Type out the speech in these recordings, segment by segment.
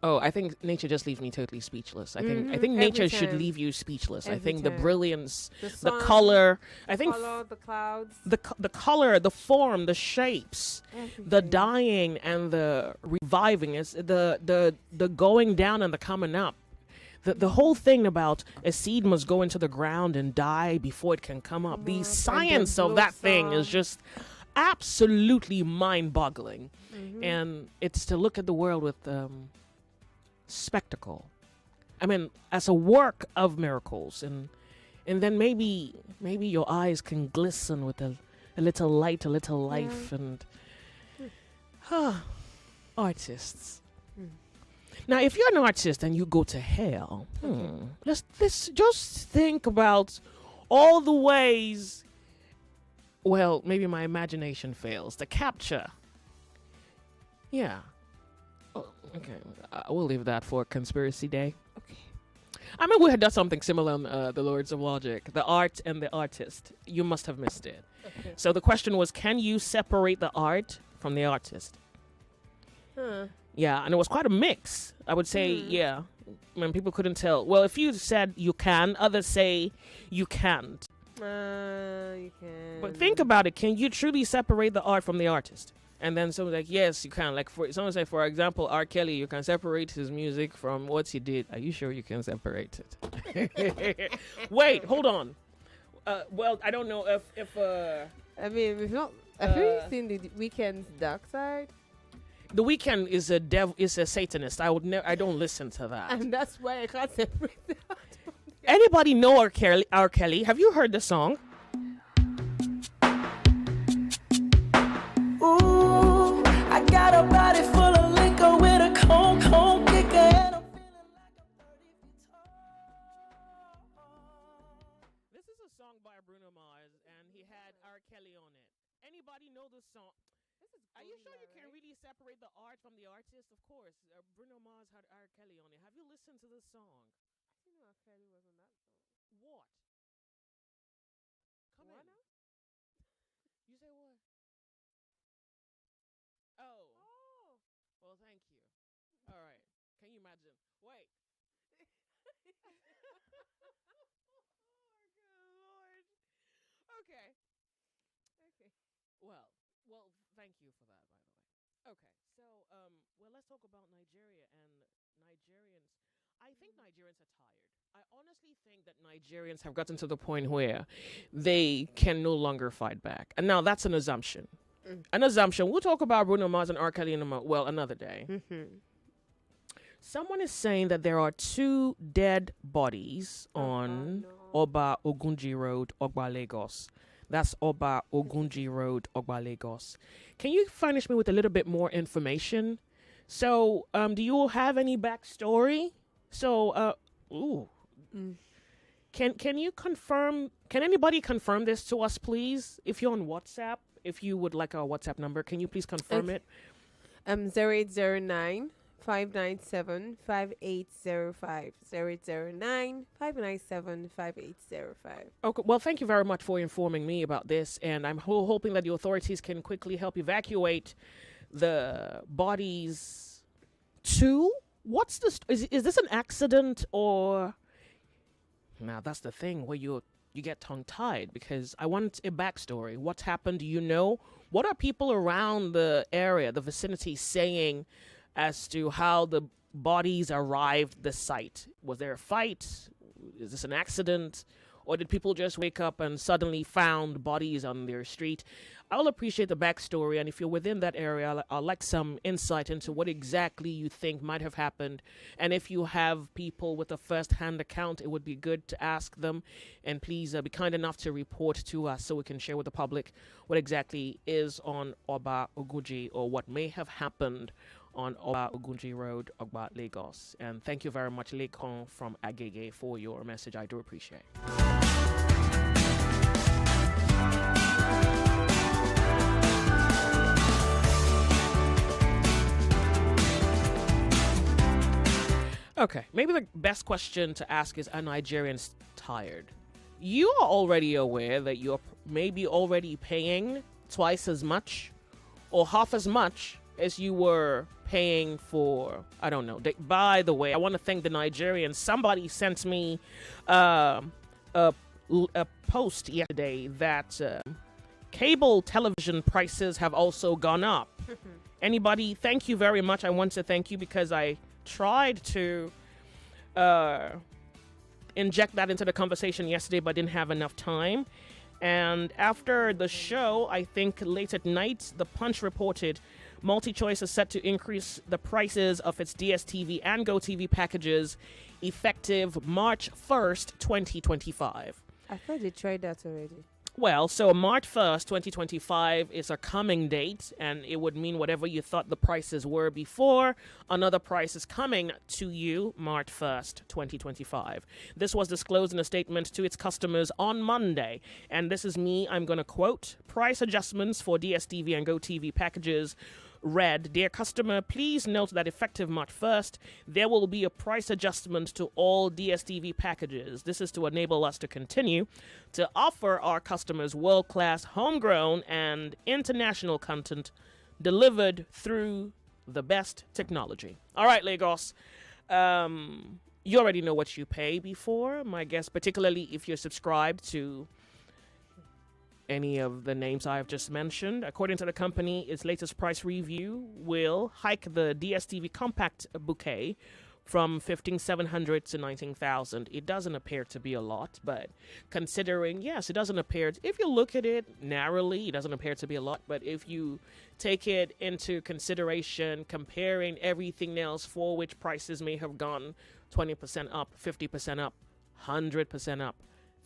Oh, I think nature just leaves me totally speechless. I think nature should leave you speechless. I think the brilliance, the color, I think the clouds, the color, the form, the shapes, the dying and the reviving is the going down and the coming up. The whole thing about a seed must go into the ground and die before it can come up. The science of that thing is just absolutely mind-boggling. And it's to look at the world with spectacle. I mean, as a work of miracles, and then maybe your eyes can glisten with a little light, a little life, and artists. Now, if you're an artist and you go to hell, let's just think about all the ways. Well, maybe my imagination fails to capture. Yeah. Oh, okay, I will leave that for Conspiracy Day. Okay. I mean, we had done something similar on The Lords of Logic, the art and the artist. You must have missed it. Okay. So the question was, can you separate the art from the artist? Yeah, and it was quite a mix. I would say, yeah. I mean, people couldn't tell. Well, if you said you can, others say you can't. You can. But think about it. Can you truly separate the art from the artist? And then someone's like, yes, you can. Like, someone say, for example, R. Kelly, you can separate his music from what he did. Are you sure you can separate it? Wait, hold on. Well, I don't know if I mean, we've not. Have you seen the Weeknd's Dark Side? The Weeknd is a devil, is a Satanist. I don't listen to that. And that's why I can't separate the art from the Anybody know R. Kelly? Have you heard the song? Ooh, I got a body full of liquor with a cold kicker, and I'm feeling like I'm 30 feet tall. This is a song by Bruno Mars, and he had R. Kelly on it. Anybody know the song? Are you sure you can really separate the art from the artist? Of course. Bruno Mars had R. Kelly on it. Have you listened to this song? I didn't know R. Kelly was on that song. What? Come What in. now? You say what? Oh. Well, thank you. All right. Can you imagine? Wait. Oh, good Lord. Okay. Well, thank you for that, by the way. Okay, so, well, let's talk about Nigeria and Nigerians. I think Nigerians are tired. I honestly think that Nigerians have gotten to the point where they can no longer fight back. And now that's an assumption. An assumption. We'll talk about Bruno Mars and R. Kelly another day. Someone is saying that there are 2 dead bodies on Oba Ogunji Road, Ogba, Lagos. That's Oba Ogunji Road, Ogba, Lagos. Can you furnish me with a little bit more information? So, do you have any backstory? So, Can you confirm? Can anybody confirm this to us, please? If you're on WhatsApp, if you would like our WhatsApp number, can you please confirm it? 0809 597 5805 0809 597 5805. Okay, well, thank you very much for informing me about this, and I'm hoping that the authorities can quickly help evacuate the bodies. What's this? Is this an accident or? Now that's the thing where you get tongue-tied, because I want a backstory. What's happened? Do you know? What are people around the area, the vicinity, saying as to how the bodies arrived at the site? Was there a fight? Is this an accident? Or did people just wake up and suddenly found bodies on their street? I'll appreciate the backstory, and if you're within that area, I'd like some insight into what exactly you think might have happened. And if you have people with a first-hand account, it would be good to ask them. And please be kind enough to report to us so we can share with the public what exactly is on Oba Ogunji, or what may have happened on Oba Ogunji Road, Ogba, Lagos. And thank you very much, Lekon from Agege, for your message. I do appreciate it. Okay, maybe the best question to ask is, are Nigerians tired? You are already aware that you're maybe already paying twice as much or half as much as you were paying for, I don't know. By the way, I want to thank the Nigerians. Somebody sent me a post yesterday that cable television prices have also gone up. Anybody, thank you very much. I want to thank you because I tried to inject that into the conversation yesterday, but didn't have enough time. And after the show, I think late at night, The Punch reported MultiChoice is set to increase the prices of its DSTV and GoTV packages effective March 1st, 2025. I thought they tried that already. Well, so March 1st, 2025 is a coming date, and it would mean whatever you thought the prices were before, another price is coming to you March 1st, 2025. This was disclosed in a statement to its customers on Monday, and this is me, I'm going to quote, price adjustments for DSTV and GoTV packages read, dear customer, please note that effective March 1st, there will be a price adjustment to all DSTV packages. This is to enable us to continue to offer our customers world-class homegrown and international content delivered through the best technology. All right, Lagos. You already know what you pay before, my guess, particularly if you're subscribed to any of the names I've just mentioned. According to the company, its latest price review will hike the DSTV compact bouquet from 15,700 to 19,000. It doesn't appear to be a lot, but considering, yes, it doesn't appear, if you look at it narrowly, it doesn't appear to be a lot, but if you take it into consideration, comparing everything else for which prices may have gone 20% up, 50% up, 100% up,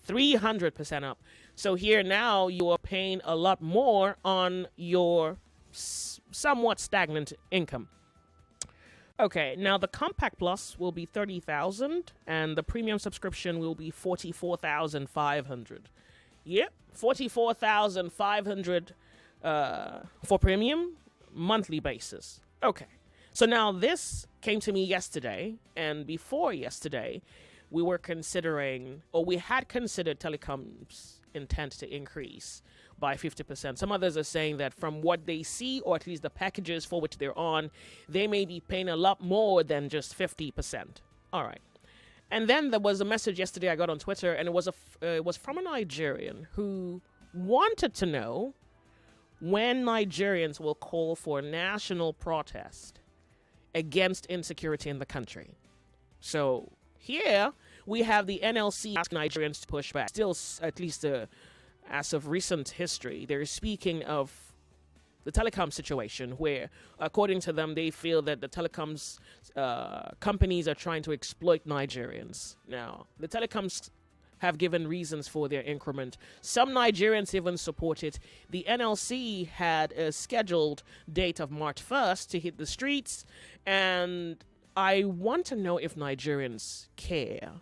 300% up. So here now you are paying a lot more on your somewhat stagnant income. Okay, now the Compact Plus will be 30,000 and the premium subscription will be 44,500. Yep, 44,500 for premium monthly basis. Okay. So now this came to me yesterday, and before yesterday we were considering, or we had considered Telecoms' intent to increase by 50%. Some others are saying that from what they see, or at least the packages for which they're on, they may be paying a lot more than just 50%. All right. And then there was a message yesterday I got on Twitter, and it was from a Nigerian who wanted to know when Nigerians will call for national protest against insecurity in the country. So here we have the NLC asking Nigerians to push back. Still, at least as of recent history, they're speaking of the telecom situation where, according to them, they feel that the telecoms companies are trying to exploit Nigerians. Now, the telecoms have given reasons for their increment. Some Nigerians even support it. The NLC had a scheduled date of March 1st to hit the streets, and I want to know if Nigerians care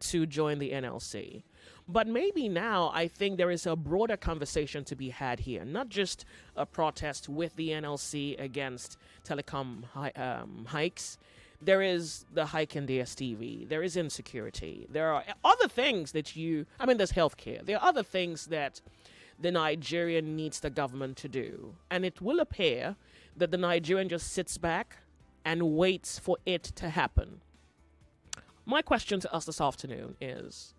to join the NLC. But maybe now I think there is a broader conversation to be had here, not just a protest with the NLC against telecom hikes. There is the hike in DSTV. There is insecurity. There are other things that there's healthcare. There are other things that the Nigerian needs the government to do. And it will appear that the Nigerian just sits back and waits for it to happen. My question to us this afternoon is,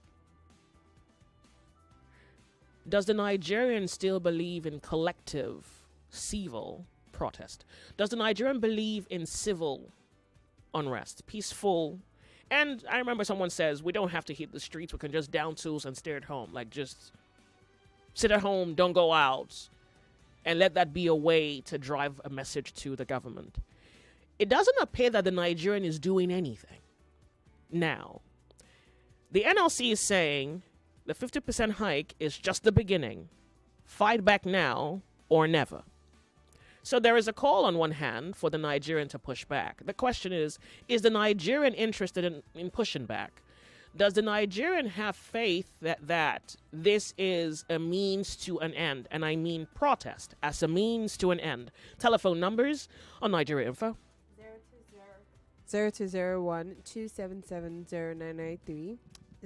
does the Nigerian still believe in collective civil protest? Does the Nigerian believe in civil unrest, peaceful? And I remember someone says, we don't have to hit the streets, we can just down tools and stay at home. Like, just sit at home, don't go out, and let that be a way to drive a message to the government. It doesn't appear that the Nigerian is doing anything. Now, the NLC is saying the 50% hike is just the beginning. Fight back now or never. So there is a call on one hand for the Nigerian to push back. The question is the Nigerian interested in pushing back? Does the Nigerian have faith that this is a means to an end? And I mean protest as a means to an end. Telephone numbers on Nigeria Info. 0201 277 0993,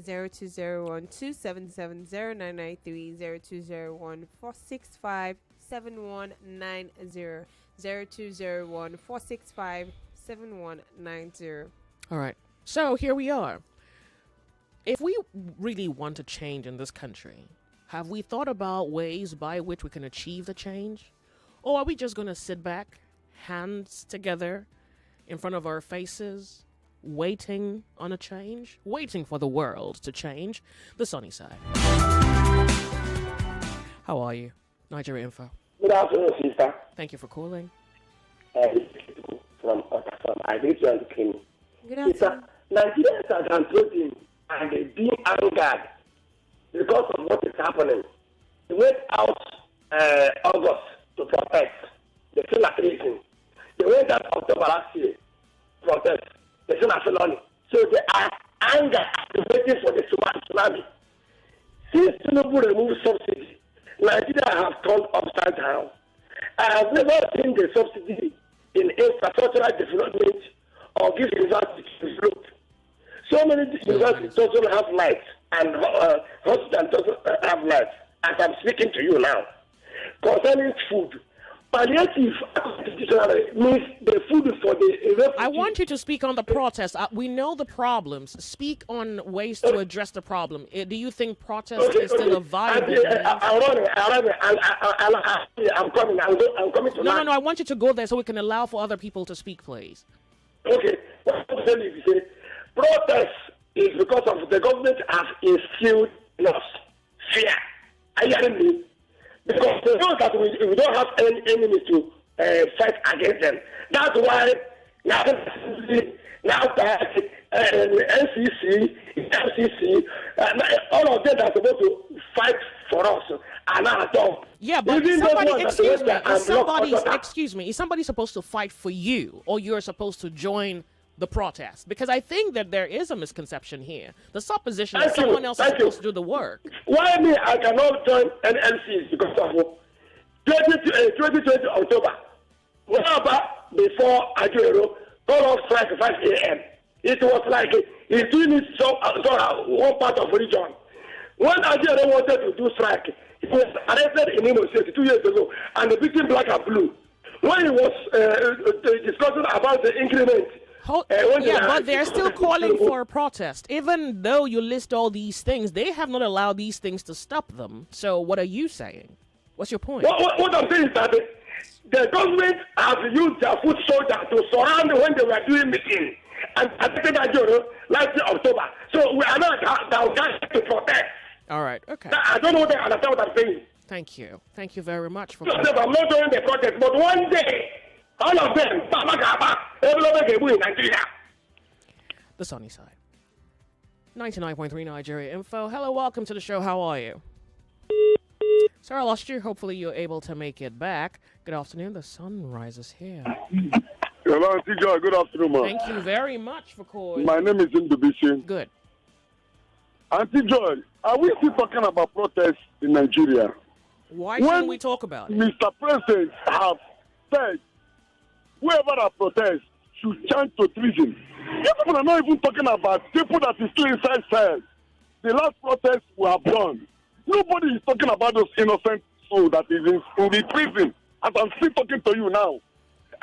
0201 277 0993, 0201 465 7190. 0201-465-7190. All right. So here we are. If we really want to change in this country, have we thought about ways by which we can achieve the change? Or are we just going to sit back, hands together in front of our faces, waiting on a change, waiting for the world to change? The sunny side. How are you? Nigeria Info. Good afternoon, sister. Thank you for calling. From I think you are looking. Good afternoon. Nigerians are controlling and they being angered because of what is happening. They went out August to protest. They still are facing. They went out October last year to protest. They still are felony. So they are angered waiting for the tsunami. Since Tinubu removed subsidy, Nigeria have turned upside down. I have never seen the subsidy in infrastructural development or give universities to develop. So many universities doesn't have lights and hospitals doesn't have lights. As I'm speaking to you now, concerning food, palliative means the food for the refugee. I want you to speak on the protest. We know the problems. Speak on ways to address the problem. Do you think protest is still a viable means? I'm coming. I'm coming to No. I want you to go there so we can allow for other people to speak, please. Okay. What I'm saying is, protest is because of the government has instilled in us fear. Are you hearing me? Because they know that we don't have any enemy to fight against them. That's why now NCC, MCC, all of them are supposed to fight for us are now at all. Yeah, but excuse me, is somebody supposed to fight for you, or you're supposed to join the protest? Because I think that there is a misconception here. The supposition is someone else is supposed to do the work. Why me? I cannot join NLC because of 2020 October. Whenever before Aguero call off strike 5 a.m. It was like he's doing it one part of region. When Aguero wanted to do strike, he was arrested in Imo State 2 years ago and the victim black and blue. When he was discussing about the increment. But they're still calling for a protest. Even though you list all these things, they have not allowed these things to stop them. So what are you saying? What's your point? What I'm saying is that the government has used their foot soldier to surround when they were doing meeting. And I think that last October. So we are not going to protest. All right, okay. I don't know what I understand what I'm saying. Thank you. Thank you very much for I'm not doing the protest, but one day, all of them, in Nigeria. The sunny side. 99.3 Nigeria Info. Hello, welcome to the show. How are you? Sorry, I lost you. Hopefully you're able to make it back. Good afternoon. The sun rises here. Hello, Auntie Joy. Good afternoon, ma'am. Thank you very much for calling. My name is Indubishi. Good. Auntie Joy, are we still talking about protests in Nigeria? Why shouldn't we talk about it? Mr. President have said whoever that protests should chant to treason. You people are not even talking about people that is still inside cells. The last protest we have done. Nobody is talking about those innocent souls that is in prison. As I'm still talking to you now.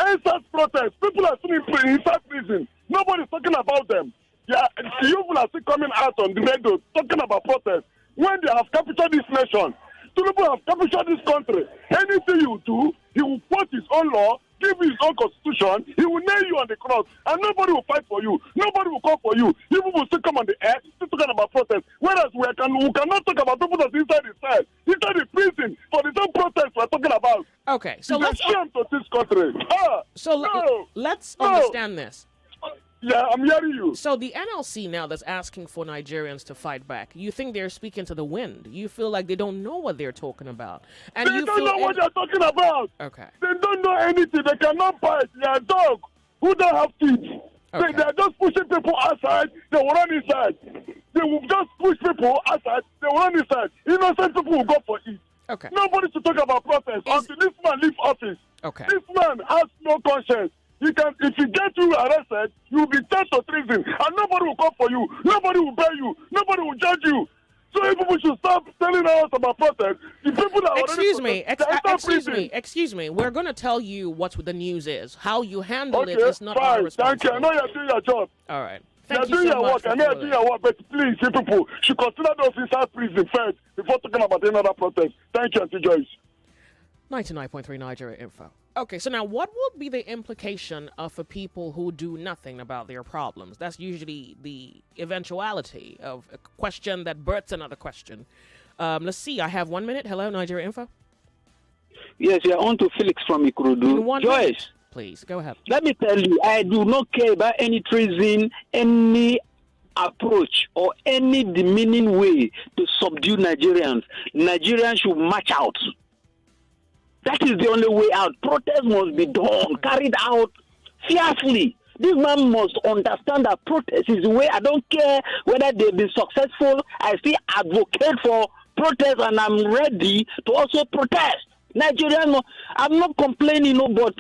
Inside protest, people are still inside prison. Nobody's talking about them. Yeah, the people are still coming out on the radio talking about protest. When they have captured this nation, Tinubu have captured this country. Anything you do, he will quote his own law, give you his own constitution, he will nail you on the cross, and nobody will fight for you. Nobody will call for you. People will still come on the air, still talking about protest. Whereas we cannot talk about people that's inside the cell, inside the prison, for the same protest we're talking about. Okay, so let's shame to this country. Let's understand this. Yeah, I'm hearing you. So the NLC now that's asking for Nigerians to fight back, you think they're speaking to the wind? You feel like they don't know what they're talking about. And they don't know what they're talking about. Okay. They don't know anything. They cannot bite. They are dogs who don't have teeth. Okay. They are just pushing people outside. They will run inside. They will just push people outside. They will run inside. Innocent people will go for it. Okay. Nobody should talk about protest until this man leaves office. Okay. This man has no conscience. If you get you arrested, you will be charged for treason, and nobody will come for you. Nobody will bail you. Nobody will judge you. So you people should stop telling us about protest. The people that Excuse me. We're going to tell you what the news is. How you handle it is not fine. our responsibility. Thank you. I know you're doing your job. All right. You're Thank you doing so your much work. for I know you're calling. doing your work, but please, you people should consider those inside prison first before talking about another protest. Thank you, Auntie Joyce. 99.3 Nigeria Info. Okay, so now what would be the implication for people who do nothing about their problems? That's usually the eventuality of a question that births another question. Let's see. I have 1 minute. Hello, Nigeria Info. Yes, you're on to Felix from Ikorodu. In 1 Joyce, minute, please, go ahead. let me tell you, I do not care about any treason, any approach, or any demeaning way to subdue Nigerians. Nigerians should march out. That is the only way out. Protest must be done, carried out fiercely. This man must understand that protest is the way. I don't care whether they've been successful. I still advocate for protest, and I'm ready to also protest. Nigerians, I'm not complaining, but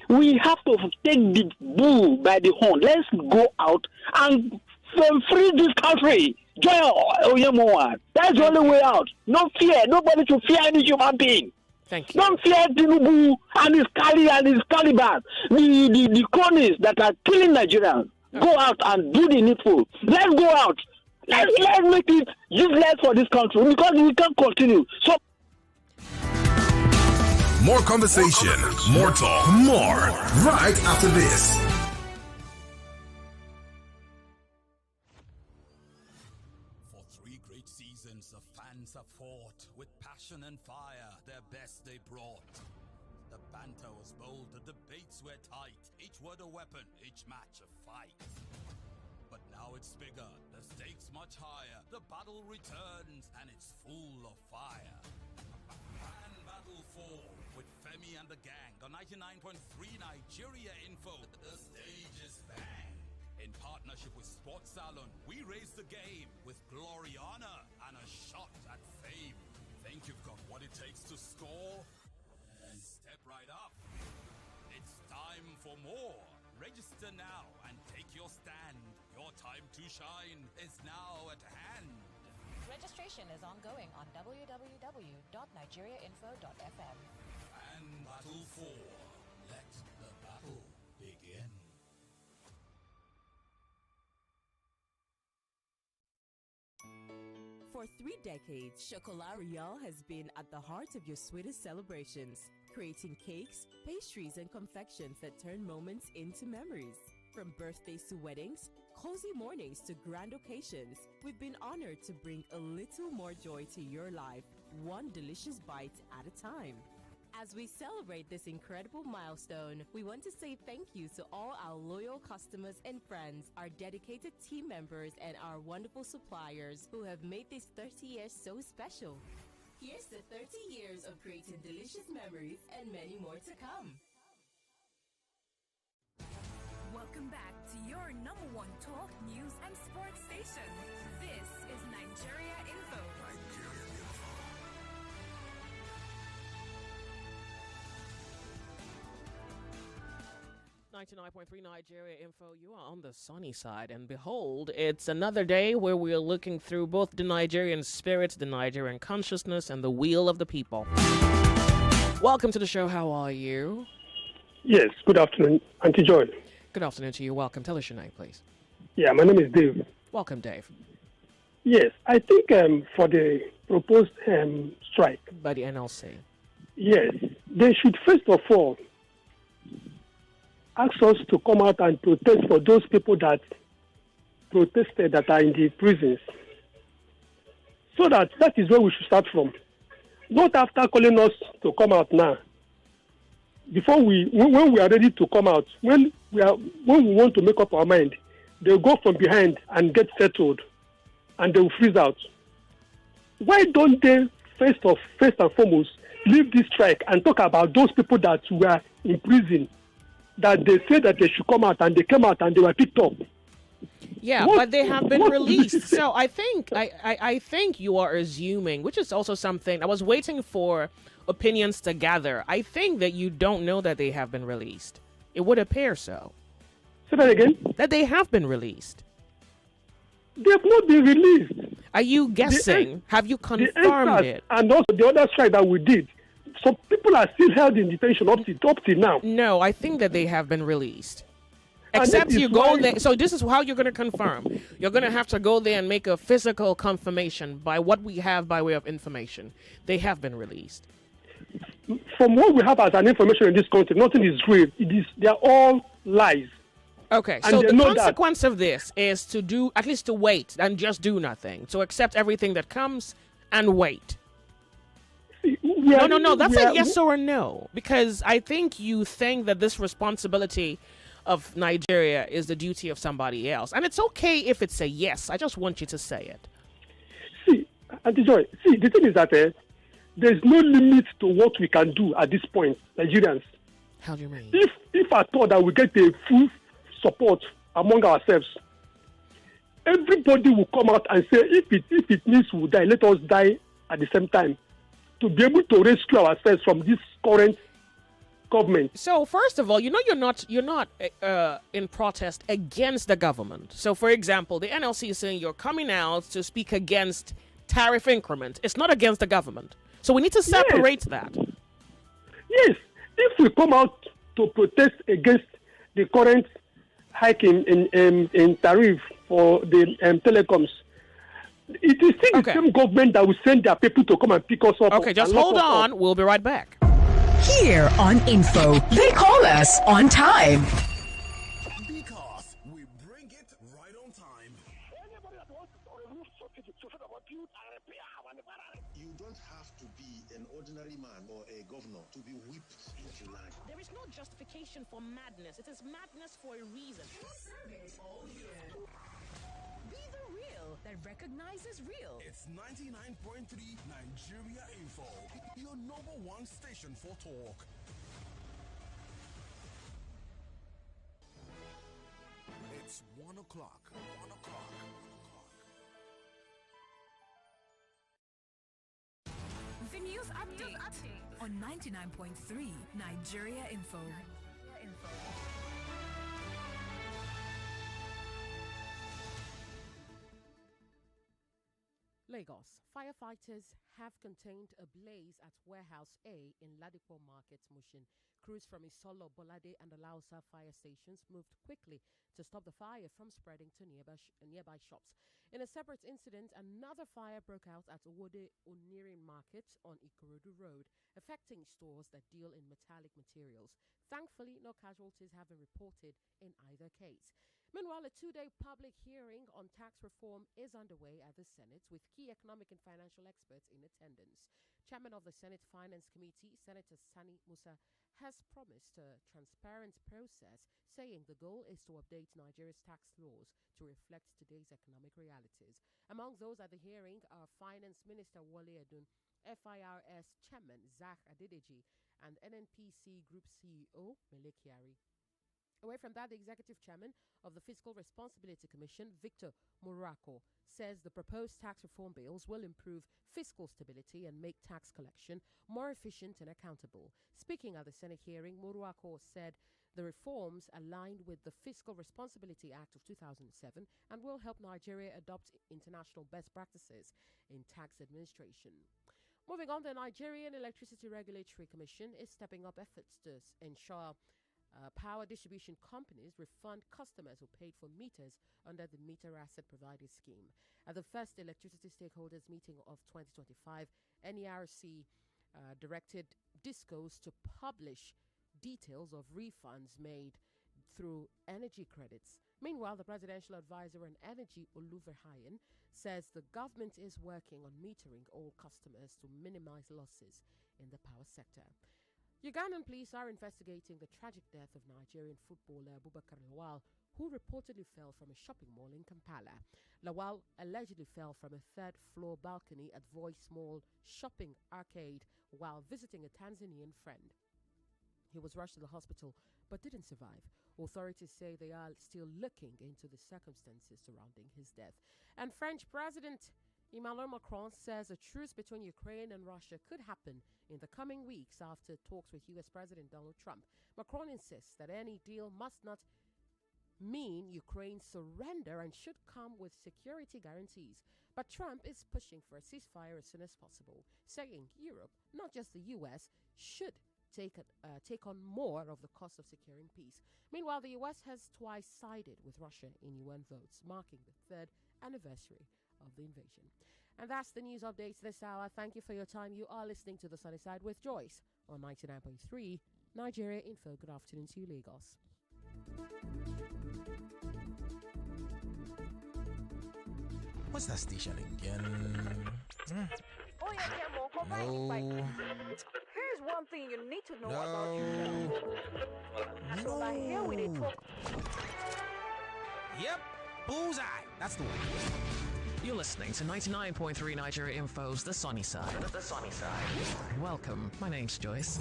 we have to take the bull by the horn. Let's go out and free this country. Joyce Onyemuwa. That's the only way out. No fear. Nobody should fear any human being. Thank you. Don't fear Tinubu and his Caliban, the cronies that are killing Nigerians. Go out and do the needful. Let's go out. Let's make it useless for this country because we can't continue. So. More conversation, more talk, more right after this. For 3 great seasons, the fans have fought with passion and fire. Their best they brought. The banter was bold, the debates were tight. Each word a weapon, each match a fight. But now it's bigger, the stakes much higher. The battle returns and it's full of fire. Fan Battle 4 with Femi and the gang on 99.3 Nigeria Info. The stage is bang. In partnership with Sports Salon, we raise the game with glory, honor, and a shot at fame. Think you've got what it takes to score? And step right up. It's time for more. Register now and take your stand. Your time to shine is now at hand. Registration is ongoing on www.nigeriainfo.fm. And Battle 4. Let the battle begin. For 3 decades, Chocolat Royal has been at the heart of your sweetest celebrations, creating cakes, pastries, and confections that turn moments into memories. From birthdays to weddings, cozy mornings to grand occasions, we've been honored to bring a little more joy to your life, one delicious bite at a time. As we celebrate this incredible milestone, we want to say thank you to all our loyal customers and friends, our dedicated team members, and our wonderful suppliers who have made this 30 years so special. Here's to 30 years of creating delicious memories and many more to come. Welcome back to your number one talk, news, and sports station. This is Nigeria Info. 99.3 Nigeria Info. You are on the sunny side, and behold, it's another day where we are looking through both the Nigerian spirit, the Nigerian consciousness, and the wheel of the people. Welcome to the show. How are you? Yes, good afternoon, Auntie Joy. Good afternoon to you. Welcome. Tell us your name, please. Yeah, my name is Dave. Welcome, Dave. Yes, I think for the proposed strike by the NLC. Yes, they should first of all ask us to come out and protest for those people that protested that are in the prisons. So that is where we should start from. Not after calling us to come out now. When we are ready to come out, when we want to make up our mind, they'll go from behind and get settled, and they will freeze out. Why don't they first and foremost leave this strike and talk about those people that were in prison, that they said that they should come out, and they came out and they were picked up? Yeah, but they have been released. So I think you are assuming, which is also something I was waiting for opinions to gather. I think that you don't know that they have been released. It would appear so. Say that again? That they have been released. They have not been released. Are you guessing? Have you The confirmed answers it? and also the other strike that we did. Some people are still held in detention up till now. No, I think that they have been released. And Except that is you go why- there. So this is how you're going to confirm. You're going to have to go there and make a physical confirmation by what we have by way of information. They have been released. From what we have as an information in this country, nothing is real. They are all lies. Okay, And so they the know that. consequence of this is to do, at least to wait and just do nothing. To accept everything that comes and wait. No. That's a yes or a no. Because I think you think that this responsibility of Nigeria is the duty of somebody else. And it's okay if it's a yes. I just want you to say it. See, Auntie Joy, the thing is that there's no limit to what we can do at this point, Nigerians. How do you mean? If I thought that we get a full support among ourselves, everybody will come out and say, if it means we die, let us die at the same time to be able to rescue ourselves from this current government. So first of all, you're not in protest against the government. So for example, the NLC is saying you're coming out to speak against tariff increment. It's not against the government. So we need to separate that. Yes, if we come out to protest against the current hike in tariff for the telecoms, it is still the same government that will send their people to come and pick us up. Okay, just hold on. We'll be right back. Here on Info, they call us on time. Because we bring it right on time. You don't have to be an ordinary man or a governor to be whipped into line. There is no justification for madness. It is madness for a reason. Be the real that recognizes real. It's 99.3 Nigeria Info, your number one station for talk. It's 1 o'clock. 1 o'clock. The news update on 99.3 Nigeria Info. Lagos. Firefighters have contained a blaze at Warehouse A in Ladipo Market, Mushin. Crews from Isolo, Bolade, and Alausa fire stations moved quickly to stop the fire from spreading to nearby shops. In a separate incident, another fire broke out at Owode Onirin Market on Ikorodu Road, affecting stores that deal in metallic materials. Thankfully, no casualties have been reported in either case. Meanwhile, a two-day public hearing on tax reform is underway at the Senate with key economic and financial experts in attendance. Chairman of the Senate Finance Committee, Senator Sani Musa, has promised a transparent process, saying the goal is to update Nigeria's tax laws to reflect today's economic realities. Among those at the hearing are Finance Minister Wale Edun, FIRS Chairman Zach Adedeji, and NNPC Group CEO Mele Kyari. Away from that, the executive chairman of the Fiscal Responsibility Commission, Victor Murako, says the proposed tax reform bills will improve fiscal stability and make tax collection more efficient and accountable. Speaking at the Senate hearing, Murako said the reforms aligned with the Fiscal Responsibility Act of 2007 and will help Nigeria adopt international best practices in tax administration. Moving on, the Nigerian Electricity Regulatory Commission is stepping up efforts to ensure power distribution companies refund customers who paid for meters under the Meter Asset Provider Scheme. At the first electricity stakeholders meeting of 2025, NERC directed DISCOs to publish details of refunds made through energy credits. Meanwhile, the presidential advisor on energy, Oluverhayen, says the government is working on metering all customers to minimize losses in the power sector. Ugandan police are investigating the tragic death of Nigerian footballer Abubakar Lawal, who reportedly fell from a shopping mall in Kampala. Lawal allegedly fell from a third-floor balcony at Voice Mall shopping arcade while visiting a Tanzanian friend. He was rushed to the hospital but didn't survive. Authorities say they are still looking into the circumstances surrounding his death. And French President Emmanuel Macron says a truce between Ukraine and Russia could happen in the coming weeks after talks with U.S. President Donald Trump. Macron insists that any deal must not mean Ukraine's surrender and should come with security guarantees. But Trump is pushing for a ceasefire as soon as possible, saying Europe, not just the US, should take on more of the cost of securing peace. Meanwhile, the US has twice sided with Russia in UN votes, marking the third anniversary of the invasion. And that's the news updates this hour. Thank you for your time. You are listening to The Sunny Side with Joyce on 99.3 Nigeria Info. Good afternoon to you, Lagos. What's that station again? Oh yeah, Kemo, come back. Here's one thing you need to know about yourself. So like here we talk. Yep, bullseye. That's the one. You're listening to 99.3 Nigeria Info's The Sunny Side. The Sunny Side. Welcome. My name's Joyce.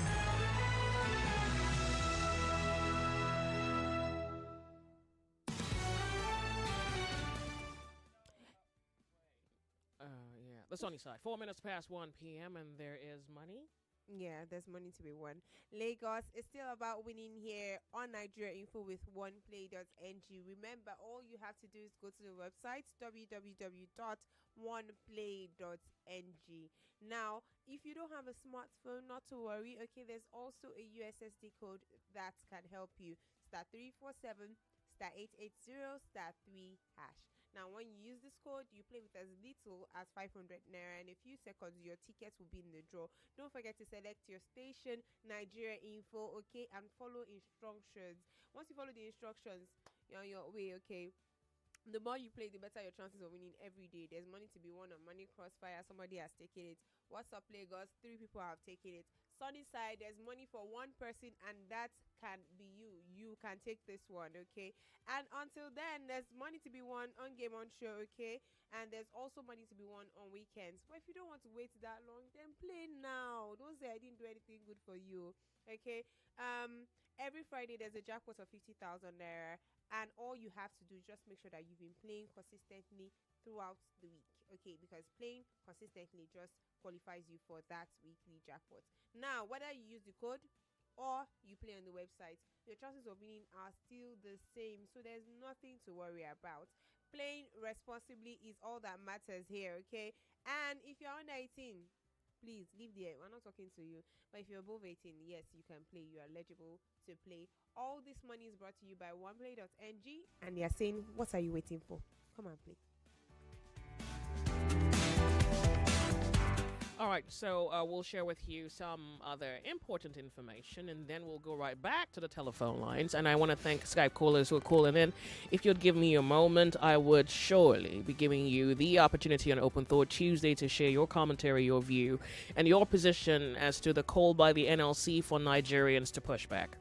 The Sunny Side. 4 minutes past 1 p.m. and there is money. Yeah, there's money to be won. Lagos is still about winning here on Nigeria Info with oneplay.ng. Remember, all you have to do is go to the website www.oneplay.ng. Now, if you don't have a smartphone, not to worry. Okay, there's also a USSD code that can help you. *347 *880 *3#. Now, when you use this code, you play with as little as 500 naira. In a few seconds, your tickets will be in the draw. Don't forget to select your station, Nigeria Info, okay, and follow instructions. Once you follow the instructions, you're on your way, okay. The more you play, the better your chances of winning every day. There's money to be won on Money Crossfire. Somebody has taken it. What's up, Lagos? 3 people have taken it. Sunny Side, there's money for one person, and that can be you. You can take this one, okay? And until then, there's money to be won on Game On Show, okay? And there's also money to be won on weekends. But if you don't want to wait that long, then play now. Don't say I didn't do anything good for you, okay? Every Friday, there's a jackpot of 50,000 naira. And all you have to do is just make sure that you've been playing consistently throughout the week, okay? Because playing consistently just qualifies you for that weekly jackpot. Now, whether you use the code or you play on the website, your chances of winning are still the same. So there's nothing to worry about. Playing responsibly is all that matters here, okay? And if you're under 18, please leave there. We're not talking to you. But if you're above 18, yes, you can play. You are eligible to play. All this money is brought to you by oneplay.ng, and they are saying, what are you waiting for? Come and play. All right, so we'll share with you some other important information, and then we'll go right back to the telephone lines. And I want to thank Skype callers who are calling in. If you'd give me a moment, I would surely be giving you the opportunity on Open Thought Tuesday to share your commentary, your view, and your position as to the call by the NLC for Nigerians to push back.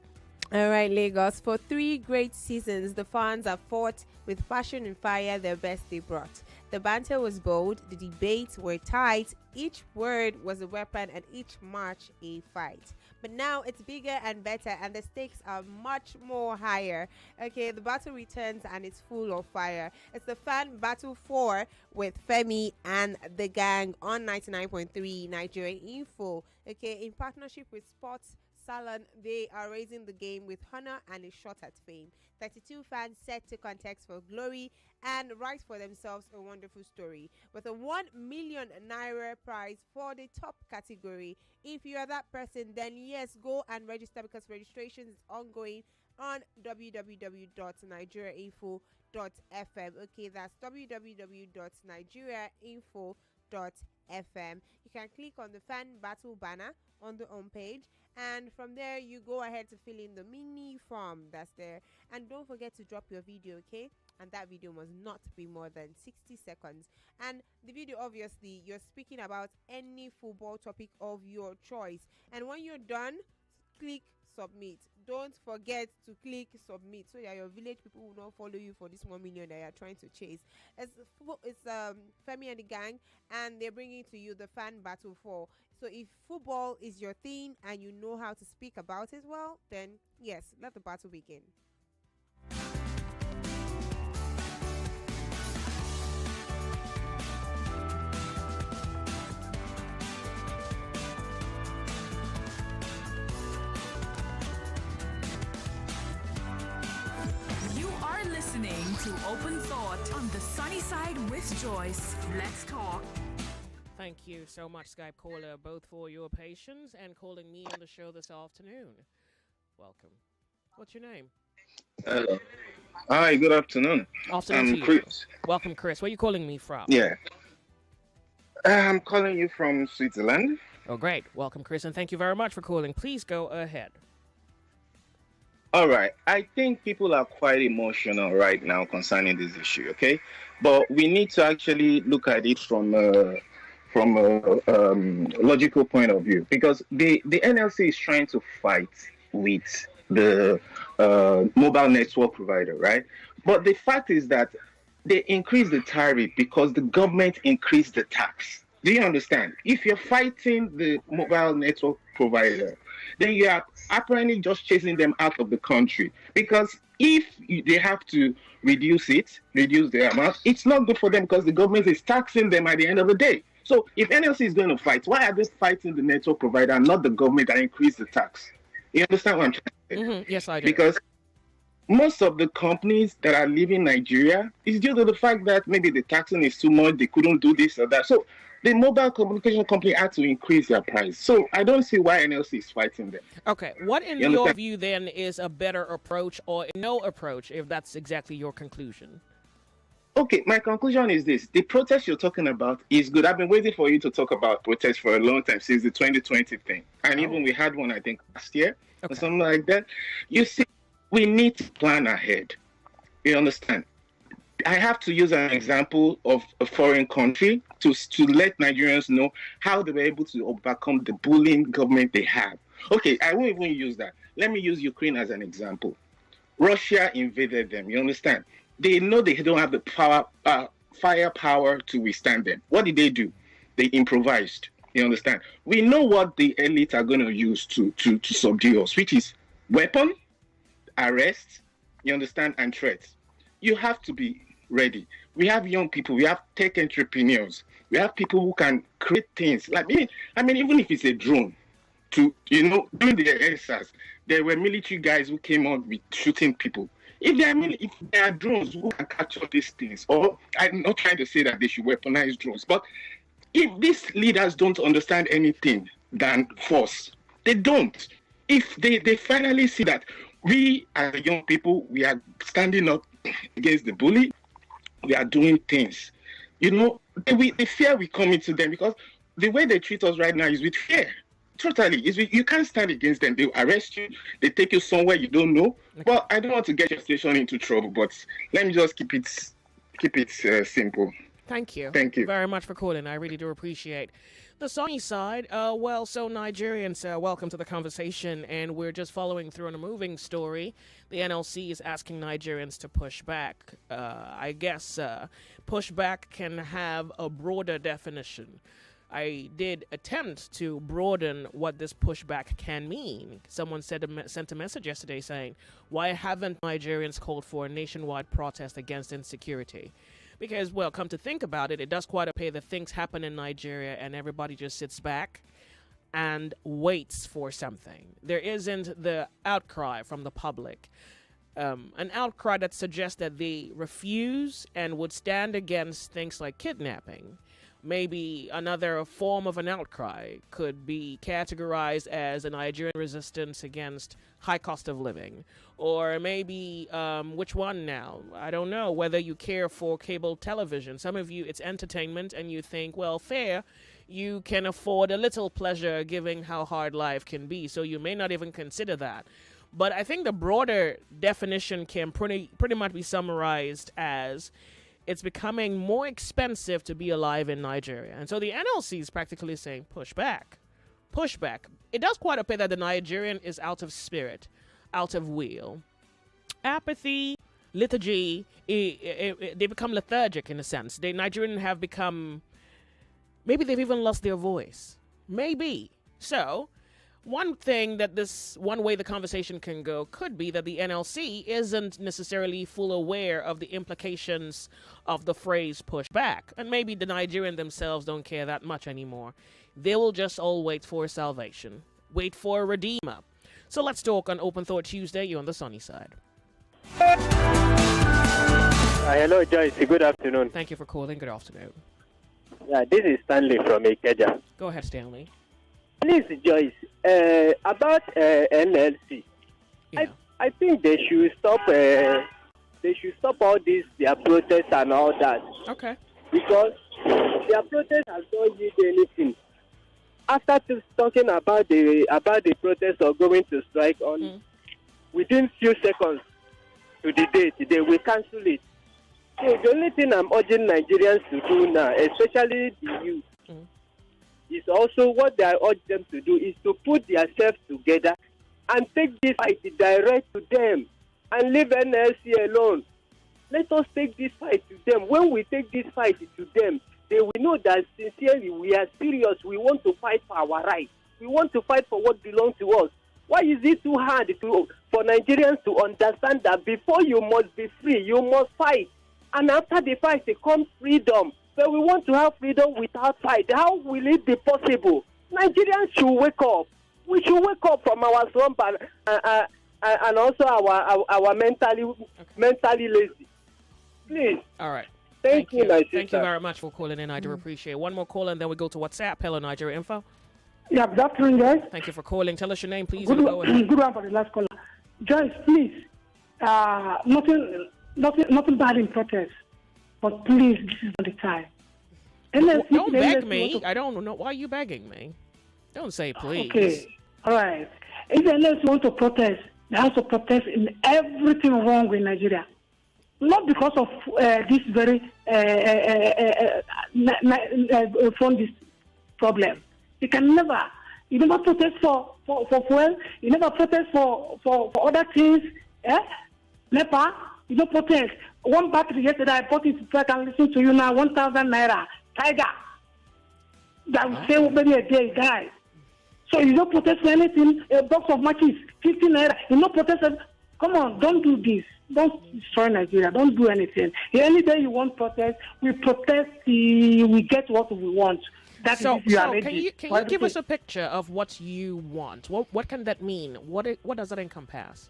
All right, Lagos. For 3 great seasons, the fans have fought with passion and fire their best they brought. The banter was bold, the debates were tight, each word was a weapon and each match a fight. But now it's bigger and better and the stakes are much more higher. Okay, the battle returns and it's full of fire. It's the Fan Battle 4 with Femi and the gang on 99.3 Nigeria Info. Okay, in partnership with Sports Salon, they are raising the game with honor and a shot at fame. 32 fans set to contest for glory and write for themselves a wonderful story with a 1 million naira prize for the top category. If you are that person, then yes, go and register because registration is ongoing on www.nigeriainfo.fm. Okay, that's www.nigeriainfo.fm. You can click on the Fan Battle banner on the home page, and from there you go ahead to fill in the mini form that's there. And don't forget to drop your video, okay? And that video must not be more than 60 seconds. And the video, obviously, you're speaking about any football topic of your choice. And when you're done, click submit. Don't forget to click submit so that your village people will not follow you for this 1 million that you're trying to chase. It's Femi and the gang, and they're bringing to you the Fan Battle 4. So if football is your thing and you know how to speak about it well, then yes, let the battle begin. to Open Thought on the Sunny Side with Joyce. Let's talk. Thank you so much, Skype caller, both for your patience and calling me on the show this afternoon. Welcome. What's your name? Hello. Hi, good afternoon. Afternoon to you. Chris. Welcome, Chris. Where are you calling me from? Yeah. I'm calling you from Switzerland. Oh, great. Welcome, Chris, and thank you very much for calling. Please go ahead. All right. I think people are quite emotional right now concerning this issue, okay? But we need to actually look at it from a logical point of view, because the NLC is trying to fight with the mobile network provider, right? But the fact is that they increased the tariff because the government increased the tax. Do you understand? If you're fighting the mobile network provider, then you are apparently just chasing them out of the country. Because if they have to reduce their amount, it's not good for them because the government is taxing them at the end of the day. So if NLC is going to fight, why are they fighting the network provider and not the government that increased the tax? You understand what I'm trying to say? Mm-hmm. Yes, I do. Because most of the companies that are leaving Nigeria is due to the fact that maybe the taxing is too much, they couldn't do this or that. So the mobile communication company had to increase their price. So I don't see why NLC is fighting them. Okay, what in your view then is a better approach or no approach, if that's exactly your conclusion? Okay, my conclusion is this. The protest you're talking about is good. I've been waiting for you to talk about protests for a long time, since the 2020 thing. And even we had one, I think, last year or something like that. You see, we need to plan ahead. You understand? I have to use an example of a foreign country to let Nigerians know how they were able to overcome the bullying government they have. Okay, I won't even use that. Let me use Ukraine as an example. Russia invaded them, you understand? They know they don't have the firepower to withstand them. What did they do? They improvised, you understand? We know what the elites are going to use to subdue us, which is weapon, arrest, you understand, and threats. You have to be ready. We have young people, we have tech entrepreneurs, we have people who can create things. Like I mean, even if it's a drone, during the SARS, there were military guys who came out with shooting people. If there are drones who can catch all these things, or I'm not trying to say that they should weaponize drones, but if these leaders don't understand anything than force, they don't. If they finally see that we as young people, we are standing up against the bully, we are doing things, the fear will come into them, because the way they treat us right now is with fear. Totally. You can't stand against them. They'll arrest you. They take you somewhere you don't know. Well, I don't want to get your station into trouble, but let me just keep it simple. Thank you. Thank you very much for calling. I really do appreciate the sunny side. So Nigerians, welcome to the conversation, and we're just following through on a moving story. The NLC is asking Nigerians to push back. I guess pushback can have a broader definition. I did attempt to broaden what this pushback can mean. Someone sent a message yesterday saying, why haven't Nigerians called for a nationwide protest against insecurity? Because, well, come to think about it, it does quite appear that things happen in Nigeria and everybody just sits back and waits for something. There isn't the outcry from the public. An outcry that suggests that they refuse and would stand against things like kidnapping. Maybe another form of an outcry could be categorized as a Nigerian resistance against high cost of living. Or maybe, which one now? I don't know whether you care for cable television. Some of you, it's entertainment, and you think, well, fair, you can afford a little pleasure given how hard life can be, so you may not even consider that. But I think the broader definition can pretty much be summarized as it's becoming more expensive to be alive in Nigeria. And so the NLC is practically saying, push back. Push back. It does quite appear that the Nigerian is out of spirit, out of will. Apathy, lethargy, they become lethargic in a sense. The Nigerian have become, maybe they've even lost their voice. Maybe. So, one way the conversation can go could be that the NLC isn't necessarily full aware of the implications of the phrase push back. And maybe the Nigerian themselves don't care that much anymore. They will just all wait for salvation. Wait for a redeemer. So let's talk on Open Thought Tuesday. You're on the sunny side. Hello, Joyce. Good afternoon. Thank you for calling. Good afternoon. Yeah, this is Stanley from Ikeja. Go ahead, Stanley. Please, Joyce, about NLC. Yeah. I think they should stop. They should stop all this their protests and all that. Okay. Because their protest has not yielded anything. After talking about the protest or going to strike on within few seconds to the day today, we cancel it. So the only thing I'm urging Nigerians to do now, especially the youth, is also what I urge them to do is to put themselves together and take this fight direct to them and leave NLC alone. Let us take this fight to them. When we take this fight to them, they will know that sincerely we are serious. We want to fight for our rights. We want to fight for what belongs to us. Why is it too hard for Nigerians to understand that before you must be free, you must fight? And after the fight, there comes freedom. So we want to have freedom without fight. How will it be possible? Nigerians should wake up. We should wake up from our slump and also our mentally lazy. Please. All right. Thank you, my sister. Thank you very much for calling in. I do appreciate it. One more call, and then we go to WhatsApp. Hello, Nigeria Info. Yeah, good afternoon, guys. Thank you for calling. Tell us your name, please. Good, and go ahead. good one for the last caller. Joyce, please. Nothing bad in protest, but please, this is not the time. Don't beg me. I don't know. Why are you begging me? Don't say please. Okay. All right. If the NLC want to protest, they have to protest in everything wrong with Nigeria. Not because of this very from this problem. You never protest for fuel. You never protest for other things. NEPA, you don't protest. One battery yesterday, I bought it so I can listen to you now, 1,000 naira. Tiger. That will say maybe a day, guys. So you don't protest for anything. A box of matches, 15 naira. You don't protest. Come on, don't do this. Don't destroy Nigeria. Don't do anything. Any day you want protest, we protest till we get what we want. Can you give us a picture of what you want? What can that mean? What does that encompass?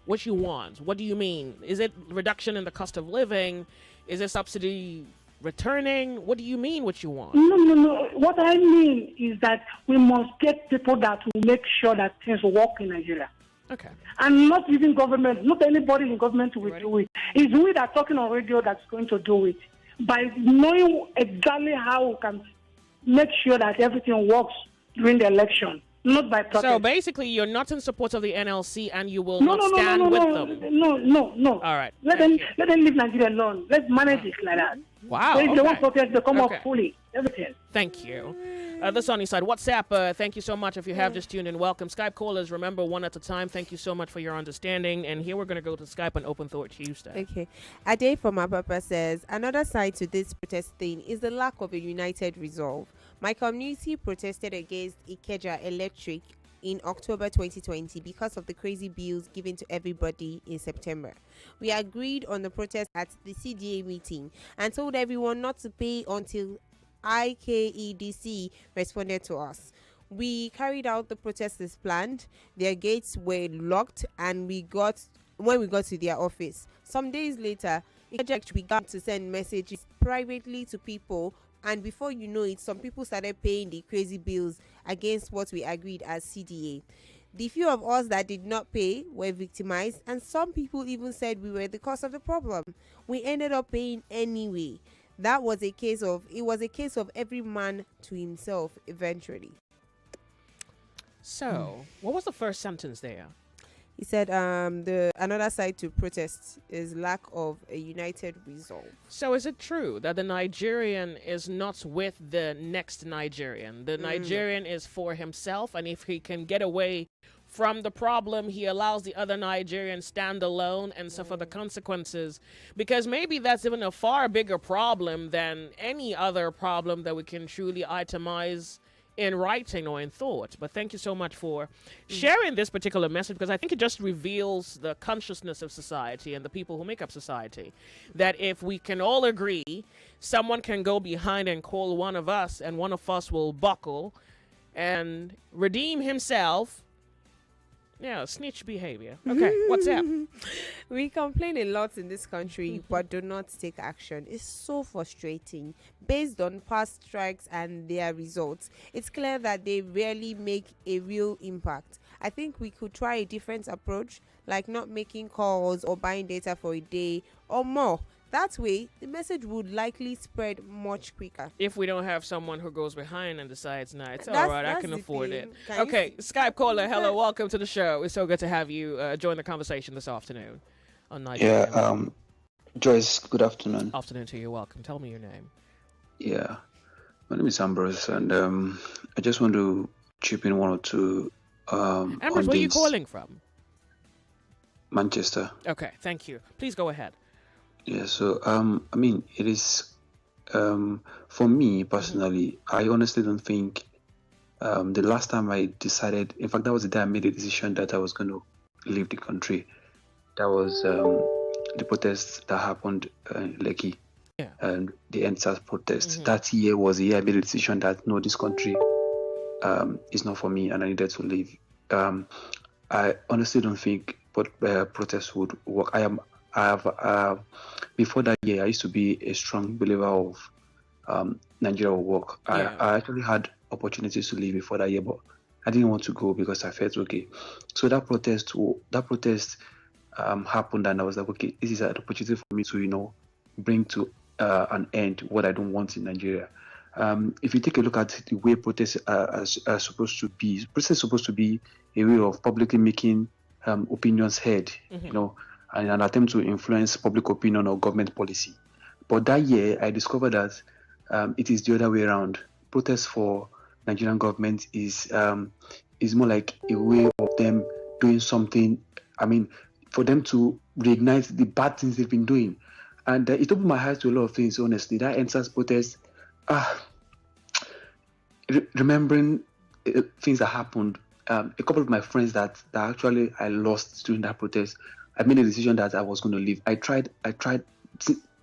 What you want? What do you mean? Is it reduction in the cost of living? Is it subsidy returning? What do you mean what you want? No. What I mean is that we must get people that will make sure that things work in Nigeria. Okay. And not even government, not anybody in government will do it. It's we that are talking on radio that's going to do it. By knowing exactly how we can make sure that everything works during the election. Not by protest. So basically, you're not in support of the NLC, and you will not stand with them. No. All right. Let them leave Nigeria alone. Let's manage it like that. Wow. So if they want protest, they come up fully. Everything. Thank you. The Sunny Side. WhatsApp, thank you so much. If you have just tuned in, welcome. Skype callers, remember, one at a time. Thank you so much for your understanding. And here we're going to go to Skype and Open Thought Tuesday. Okay. Ade from Apapa says, another side to this protest thing is the lack of a united resolve. My community protested against Ikeja Electric in October 2020 because of the crazy bills given to everybody in September. We agreed on the protest at the CDA meeting and told everyone not to pay until IKEDC responded to us. We carried out the protest as planned. Their gates were locked, and when we got to their office, some days later, we got to send messages privately to people, and before you know it, some people started paying the crazy bills against what we agreed as CDA. The few of us that did not pay were victimized, and some people even said we were the cause of the problem. We ended up paying anyway. It was a case of every man to himself eventually. So, what was the first sentence there? He said another side to protest is lack of a united resolve. So is it true that the Nigerian is not with the next Nigerian? The Nigerian is for himself, and if he can get away from the problem, he allows the other Nigerians stand alone and suffer the consequences? Because maybe that's even a far bigger problem than any other problem that we can truly itemize in writing or in thought. But thank you so much for sharing this particular message, because I think it just reveals the consciousness of society and the people who make up society. That if we can all agree, someone can go behind and call one of us, and one of us will buckle and redeem himself Yeah, snitch behavior. Okay, what's up? We complain a lot in this country, but do not take action. It's so frustrating. Based on past strikes and their results, it's clear that they rarely make a real impact. I think we could try a different approach, like not making calls or buying data for a day or more. That way, the message would likely spread much quicker. If we don't have someone who goes behind and decides, nah, it's all That's- right, I that's can the afford thing. it. Can you Okay, see- Skype caller, hello, welcome to the show. It's so good to have you join the conversation this afternoon on Nigeria. Yeah, Joyce, good afternoon. Afternoon to you, welcome. Tell me your name. Yeah, my name is Ambrose, and I just want to chip in one or two. Ambrose, on where are you this. calling from? Manchester. Okay, thank you. Please go ahead. Yeah, so I mean, it is for me personally. I honestly don't think the last time I decided. In fact, that was the day I made a decision that I was going to leave the country. That was the protests that happened in Lekki, and the NSAS protest. That year was the year I made a decision that no, this country is not for me, and I needed to leave. I honestly don't think protests would work. Before that year, I used to be a strong believer of Nigeria will work. I actually had opportunities to leave before that year, but I didn't want to go because I felt okay. So that protest happened, and I was like, okay, this is an opportunity for me to, bring to an end what I don't want in Nigeria. If you take a look at the way protests are supposed to be, protests is supposed to be a way of publicly making opinions heard, and an attempt to influence public opinion or government policy. But that year, I discovered that it is the other way around. Protest for Nigerian government is more like a way of them doing something. I mean, for them to reignite the bad things they've been doing. And it opened my eyes to a lot of things, honestly. That NSAS protest, remembering things that happened, a couple of my friends that actually I lost during that protest, I made a decision that I was going to leave. I tried.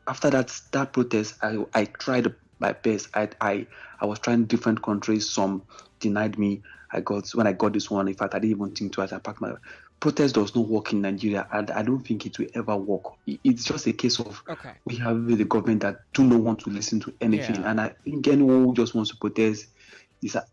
After that protest, I tried my best. I was trying different countries. Some denied me. When I got this one, in fact, I didn't even think twice. I packed my protest. Does not work in Nigeria, and I don't think it will ever work. It's just a case of we have the government that do not want to listen to anything, and I think anyone who just wants to protest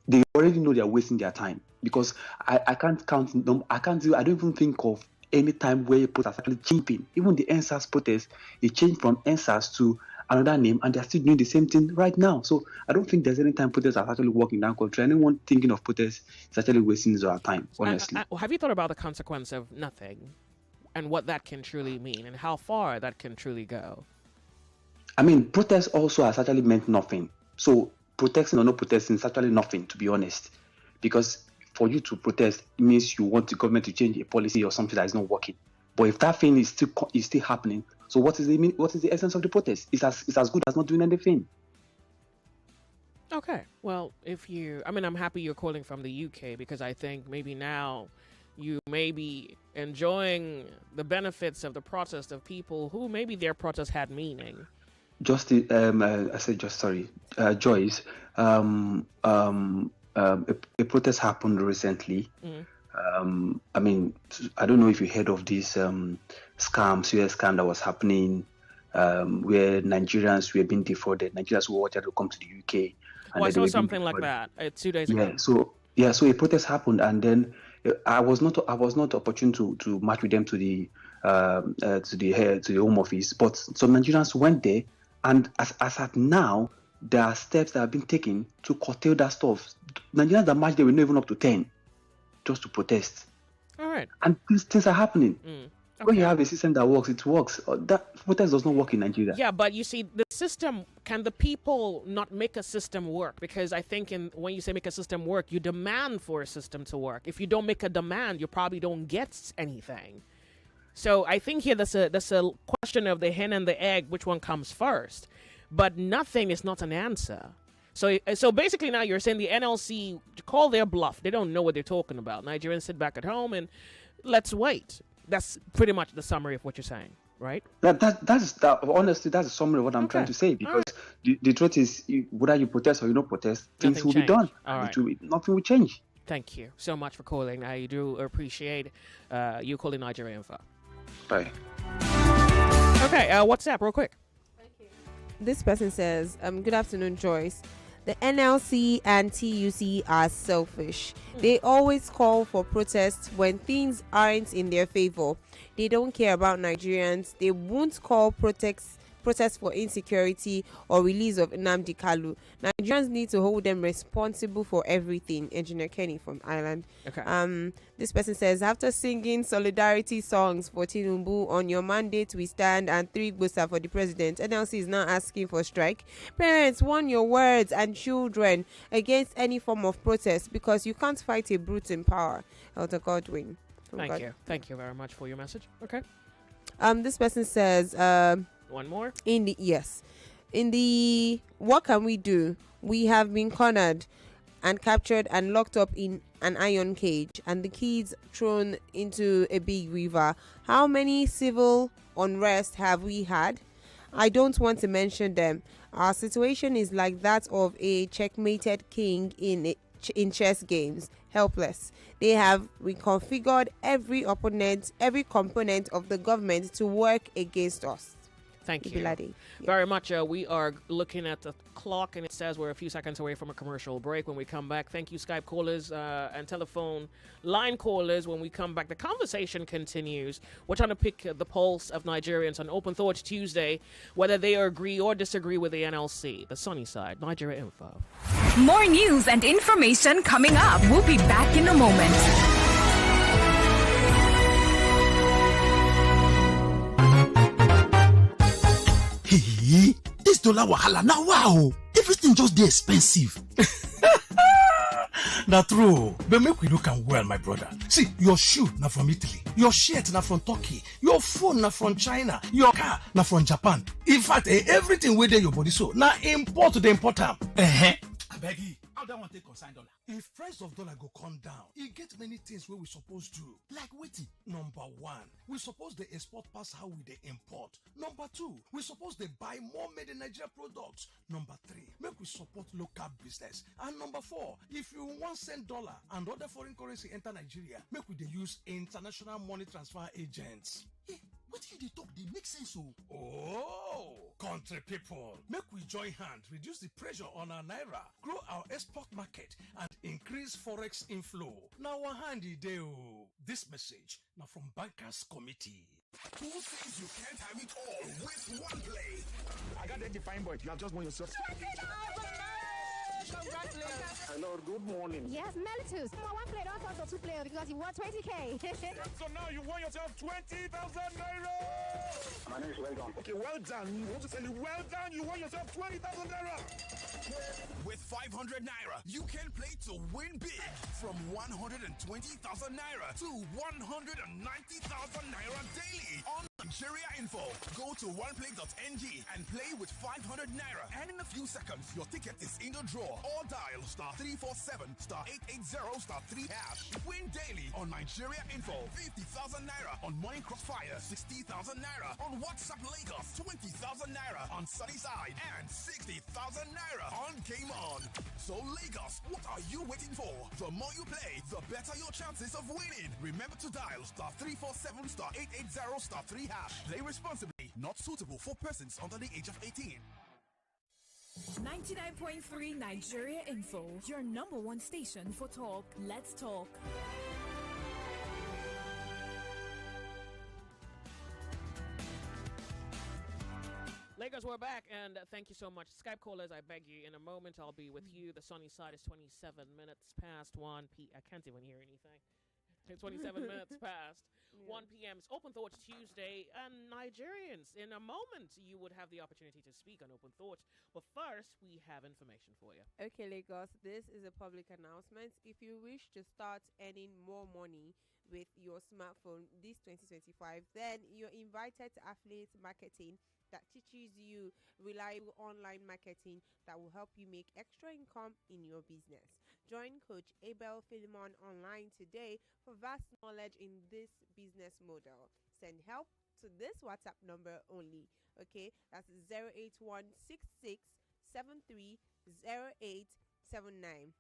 they already know they are wasting their time, because I can't count them. I don't even think of any time where protests actually changing. Even the NSAS protest, it changed from NSAS to another name, and they're still doing the same thing right now. So I don't think there's any time protests are actually working in that country. Anyone thinking of protests is actually wasting their time, honestly. Have you thought about the consequence of nothing and what that can truly mean and how far that can truly go? I mean, protests also has actually meant nothing. So protesting or no protesting is actually nothing, to be honest, because for you to protest, it means you want the government to change a policy or something that is not working. But if that thing is still happening, so what is the essence of the protest? It's as good as not doing anything. Okay. Well, I'm happy you're calling from the UK, because I think maybe now you may be enjoying the benefits of the protest of people who maybe their protest had meaning. Joyce. A protest happened recently. I mean, I don't know if you heard of this US scam that was happening, where Nigerians were being defrauded. Nigerians who wanted to come to the UK. I saw something like that 2 days ago. So a protest happened, and then I was not opportune to match with them to the Home Office, but some Nigerians went there, and as at now, there are steps that have been taken to curtail that stuff. Nigerians that march, they were not even up to 10 just to protest. All right. And these things are happening. When you have a system that works, it works. That protest does not work in Nigeria. Yeah, but you see, the system, can the people not make a system work? Because I think when you say make a system work, you demand for a system to work. If you don't make a demand, you probably don't get anything. So I think here that's a question of the hen and the egg, which one comes first. But nothing is not an answer. So basically now you're saying the NLC call their bluff. They don't know what they're talking about. Nigerians sit back at home and let's wait. That's pretty much the summary of what you're saying, right? Honestly, that's a summary of what I'm trying to say, because the truth is, whether you protest or you don't protest, things will be done. Nothing will change. Thank you so much for calling. I do appreciate you calling Nigeria Info. Bye. Okay, WhatsApp real quick. This person says, good afternoon, Joyce. The NLC and TUC are selfish. They always call for protests when things aren't in their favor. They don't care about Nigerians. They won't call protests for insecurity or release of Nnamdi Kalu. Nigerians need to hold them responsible for everything. Engineer Kenny from Ireland. Okay. This person says, after singing solidarity songs for Tinubu, on your mandate we stand, and 3 Gbosa for the president, NLC is now asking for strike. Parents, warn your words and children against any form of protest, because you can't fight a brute in power. Elder Godwin. Thank you. Thank you very much for your message. Okay. This person says, one more. In the what can we do? We have been cornered and captured and locked up in an iron cage, and the kids thrown into a big river. How many civil unrest have we had? I don't want to mention them. Our situation is like that of a checkmated king in chess games, helpless. They have reconfigured every component of the government to work against us. Thank you very much. We are looking at the clock, and it says we're a few seconds away from a commercial break. When we come back, thank you, Skype callers and telephone line callers. When we come back, the conversation continues. We're trying to pick the pulse of Nigerians on Open Thoughts Tuesday, whether they agree or disagree with the NLC. The sunny side, Nigeria Info. More news and information coming up. We'll be back in a moment. Hey, this dollar wahala now wow. Everything just dey expensive. Na true, but make we look am well, my brother. See, your shoe na from Italy, your shirt na from Turkey, your phone na from China, your car na from Japan. In fact, everything wey dey your body so na import dey import am. Abeg, how that one take consign dollar? If price of dollar go come down, e get many things wey we suppose do. Like wetin? Number 1, we suppose dey export pass how we dey import. Number 2, we suppose dey buy more made in Nigeria products. Number 3, make we support local business. And number 4, if you wan send dollar and other foreign currency enter Nigeria, make we dey use international money transfer agents. What you dey talk dey make sense o. Oh, country people, make we join hand reduce the pressure on our naira, grow our export market, and increase forex inflow. Na our hand e dey o. This message na from Bankers Committee. Who says you can't have it all with one play? I got that defined, but you have just won yourself. Congratulations. Hello, good morning. Yes, Melitus. One player, don't talk to 2 players because you won 20K. So now you won yourself 20,000 naira. My name is Well Done. Okay, well done. You want to tell you, well done, you won yourself 20,000 naira. With 500 naira, you can play to win big. From 120,000 naira to 190,000 naira daily on Nigeria Info. Go to oneplay.ng and play with 500 naira. And in a few seconds, your ticket is in the draw. Or dial *347*880*3#. Win daily on Nigeria Info. 50,000 naira on Morning Crossfire. 60,000 naira on WhatsApp Lagos. 20,000 naira on Sunnyside. And 60,000 naira on Game On. So Lagos, what are you waiting for? The more you play, the better your chances of winning. Remember to dial *347*880*3#. Play responsibly. Not suitable for persons under the age of 18. 99.3 Nigeria Info, your number 1 station for talk. Let's talk. Lagos, we're back, and thank you so much. Skype callers, I beg you, in a moment I'll be with you. The sunny side is 27 minutes past 1 p.m. I can't even hear anything. 27 minutes past 1 p.m. It's Open Thoughts Tuesday, and Nigerians, in a moment you would have the opportunity to speak on Open Thoughts, but first we have information for you. Okay, Lagos, this is a public announcement. If you wish to start earning more money with your smartphone this 2025, then you're invited to Affiliate Marketing that teaches you reliable online marketing that will help you make extra income in your business. Join Coach Abel Philemon online today for vast knowledge in this business model. Send help to this WhatsApp number only. Okay, that's 08166730879.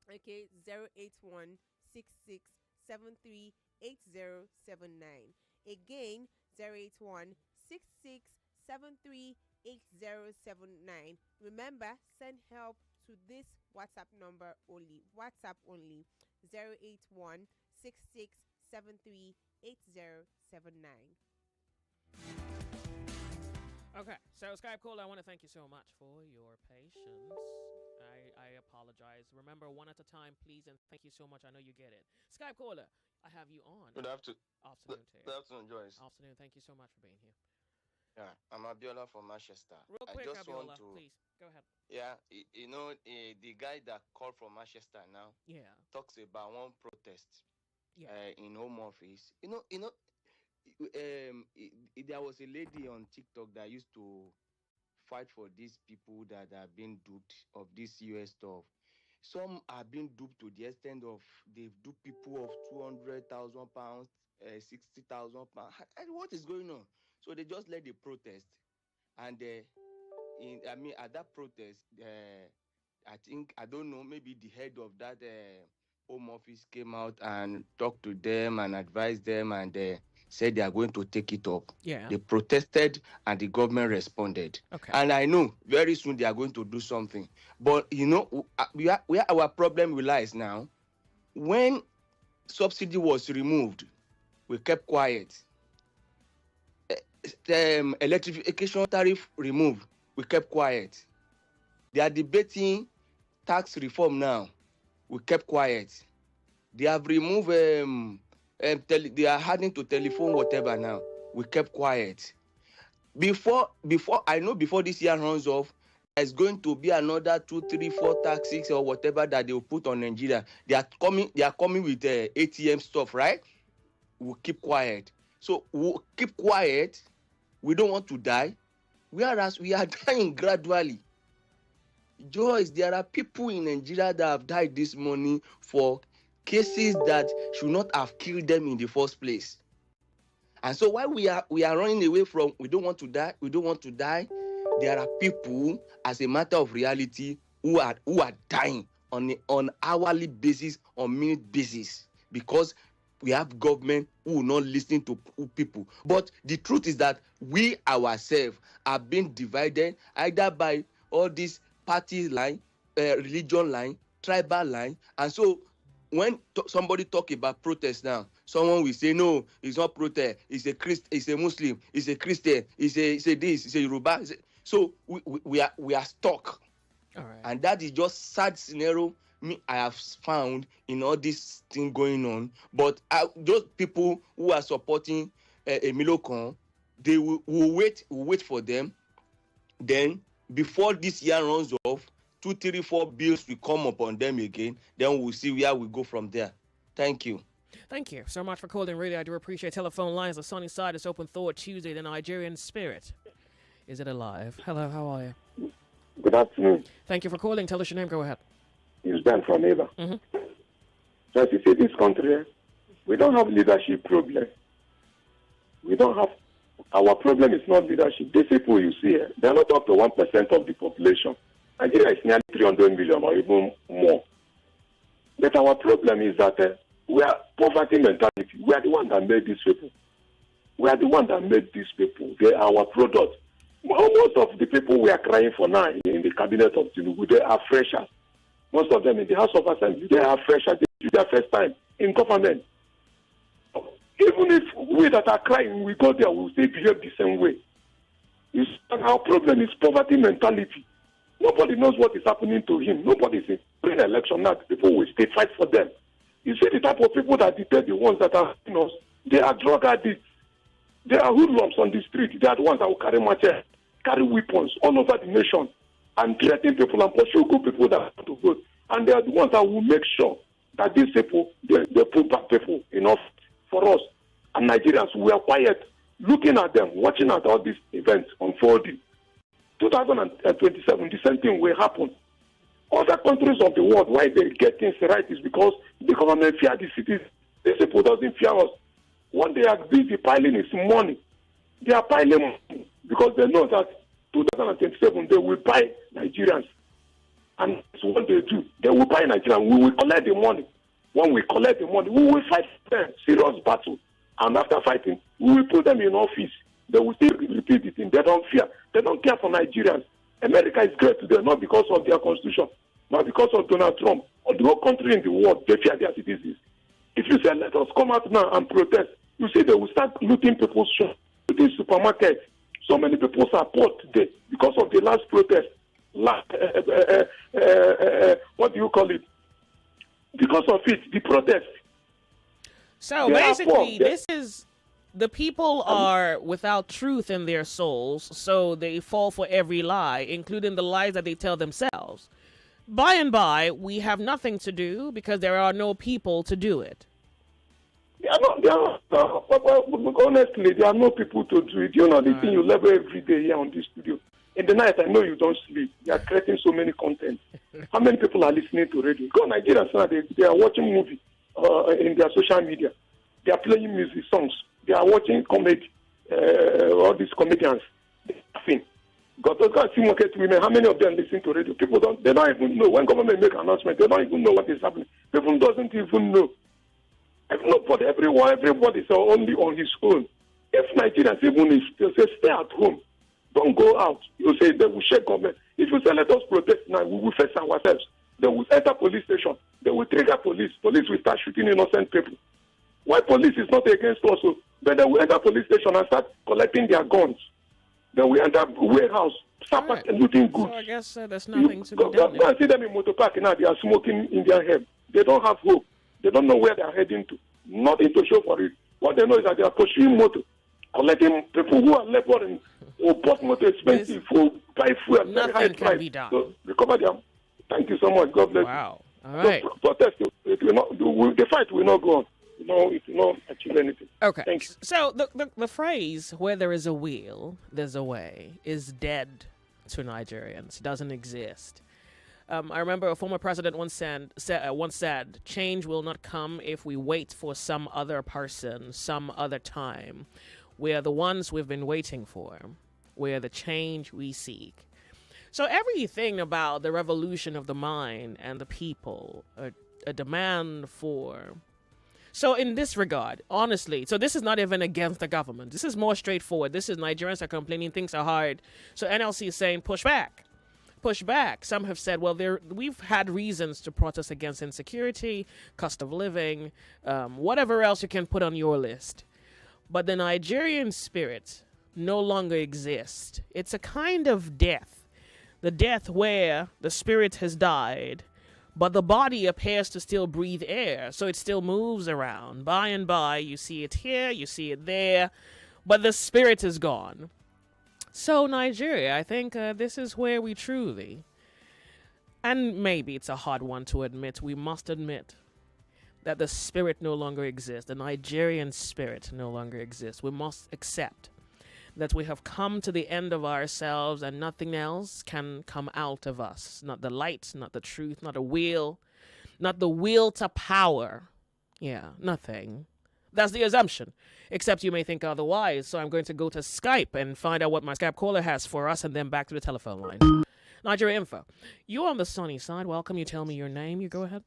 Okay, 08166738079. Again, 08166738079. Remember, send help to this WhatsApp number only. WhatsApp only. 08166738079. Okay, so Skype caller, I want to thank you so much for your patience. I apologize. Remember, one at a time, please, and thank you so much. I know you get it. Skype caller, I have you on. Good afternoon. Afternoon to you. Good afternoon, Joyce. Afternoon. Thank you so much for being here. Yeah, I'm Abiola from Manchester. Real quick, I just Abiola, want to, please go ahead. Yeah, the guy that called from Manchester now, Yeah, talks about one protest, yeah, in Home Office. There was a lady on TikTok that used to fight for these people that have been duped of this US stuff. Some are being duped to the extent of they've duped people of £200,000, 60,000 pounds. What is going on? So they just let the protest, and at that protest, I don't know, maybe the head of that Home Office came out and talked to them and advised them, and said they are going to take it up. Yeah. They protested and the government responded. Okay. And I know very soon they are going to do something. But where our problem lies now, when subsidy was removed, we kept quiet. Electrification tariff removed, we kept quiet. They are debating tax reform now, we kept quiet. They have removed they are adding to telephone whatever now, we kept quiet. Before this year runs off, there's going to be another 2, 3, 4 taxes or whatever that they will put on Nigeria. They are coming with ATM stuff, right? We'll keep quiet. So we'll keep quiet. We don't want to die, whereas we are dying gradually. Joyce, there are people in Nigeria that have died this morning for cases that should not have killed them in the first place. And so while we are running away from, we don't want to die, there are people, as a matter of reality, who are dying on hourly basis, on minute basis, because we have government who will not listen to people. But the truth is that we ourselves are being divided either by all this party line, religion line, tribal line. And so when somebody talk about protest now, someone will say, no, it's not protest, it's a Muslim, it's a Christian, it's a this, it's a Yoruba. So we are stuck. All right. And that is just sad scenario I have found in all this thing going on. But those people who are supporting Emilio Khan, they will wait for them. Then before this year runs off, 2, 3, 4 bills will come upon them again. Then we'll see where we go from there. Thank you. Thank you so much for calling. Really, I do appreciate. Telephone lines. The sunny side is open. Thought Tuesday. The Nigerian spirit. Is it alive? Hello, how are you? Good afternoon. Thank you for calling. Tell us your name. Go ahead. It's Ben from Eva. Mm-hmm. So as you see, this country, we don't have leadership problem. We don't have. Our problem is not leadership. The people you see here, they are not up to 1% of the population. Nigeria is nearly 300 million or even more. But our problem is that we are poverty mentality. We are the one that made these people. We are the one that made these people. They are our product. Most of the people we are crying for now in the cabinet of Tinubu, they are freshers. Most of them in the House of Assembly, they are freshers. This is their first time in government. Even if we that are crying, we go there, we will still behave the same way. Our problem is poverty mentality. Nobody knows what is happening to him. Nobody is in election now. People will still fight for them. You see the type of people that dictate the ones that are, they are drug addicts. They are hoodlums on the street. They are the ones that will carry machetes, carry weapons all over the nation, and threaten people and pursue good people that want to vote. And they are the ones that will make sure that these people, they put back people in office for us. And Nigerians, we are quiet, looking at them, watching at all these events unfolding. 2027, the same thing will happen. Other countries of the world, why they get things right is because the government fear the citizens. These people doesn't fear us. What they are busy piling is money. They are piling money because they know that 2027 they will buy Nigerians. And it's what they do. They will buy Nigerian. We will collect the money. When we collect the money, we will fight them. Serious battle. And after fighting, we will put them in office. They will still repeat the thing. They don't fear. They don't care for Nigerians. America is great today, not because of their constitution, not because of Donald Trump, or the whole country in the world. They fear their citizens. If you say, let us come out now and protest, you see they will start looting people's shops, looting supermarkets. So many people are poor today because of the last protest. What do you call it? Because of it, the protest. So basically, this is the people are without truth in their souls, so they fall for every lie, including the lies that they tell themselves. By and by, we have nothing to do because there are no people to do it. Honestly, there are no people to do it. You know this thing you level every day here on this studio. In the night, I know you don't sleep. You are creating so many content. How many people are listening to radio? Go Nigerians now, they are watching movie in their social media. They are playing music songs. They are watching comedy, all these comedians. They're laughing. Go and see market women. How many of them listen to radio? People don't even know. When government make an announcement, they don't even know what is happening. People doesn't even know. Nobody, everybody is only on his own. If Nigerians, even if they say stay at home, don't go out. You say they will shake government. If you say let us protest now, we will face ourselves. They will enter police station. They will trigger police. Police will start shooting innocent people. Why police is not against us? But they will enter police station and start collecting their guns. They will enter warehouse, start looting goods. So I guess there's nothing to be done. Go and see them in motor park now. They are smoking in their head. They don't have hope. They don't know where they are heading to. Nothing to show for it. What they know is that they are pursuing motor, collecting people who are laboring, who bought motor expensive, who buy fuel at very high price. Can be done. So recover them. Thank you so much. God bless you. Wow. All right. So, protest. It will not. The fight will not go on. No, it will not achieve anything. Okay. Thank you. So the phrase "where there is a will, there's a way" is dead to Nigerians. It doesn't exist. I remember a former president once said, change will not come if we wait for some other person, some other time. We are the ones we've been waiting for. We are the change we seek. So everything about the revolution of the mind and the people, a demand for... So in this regard, honestly, so this is not even against the government. This is more straightforward. This is Nigerians are complaining, things are hard. So NLC is saying, push back. Push back. Some have said, well, we've had reasons to protest against insecurity, cost of living, whatever else you can put on your list. But the Nigerian spirit no longer exists. It's a kind of death. The death where the spirit has died, but the body appears to still breathe air, so it still moves around. By and by, you see it here, you see it there, but the spirit is gone. So Nigeria, I think this is where we truly, and maybe it's a hard one to admit, we must admit that the spirit no longer exists. The Nigerian spirit no longer exists. We must accept that we have come to the end of ourselves and nothing else can come out of us. Not the light, not the truth, not a will, not the will to power. Yeah, nothing. That's the assumption. Except you may think otherwise, so I'm going to go to Skype and find out what my Skype caller has for us and then back to the telephone line. Nigeria Info. You're on the sunny side. Welcome. You tell me your name. You go ahead.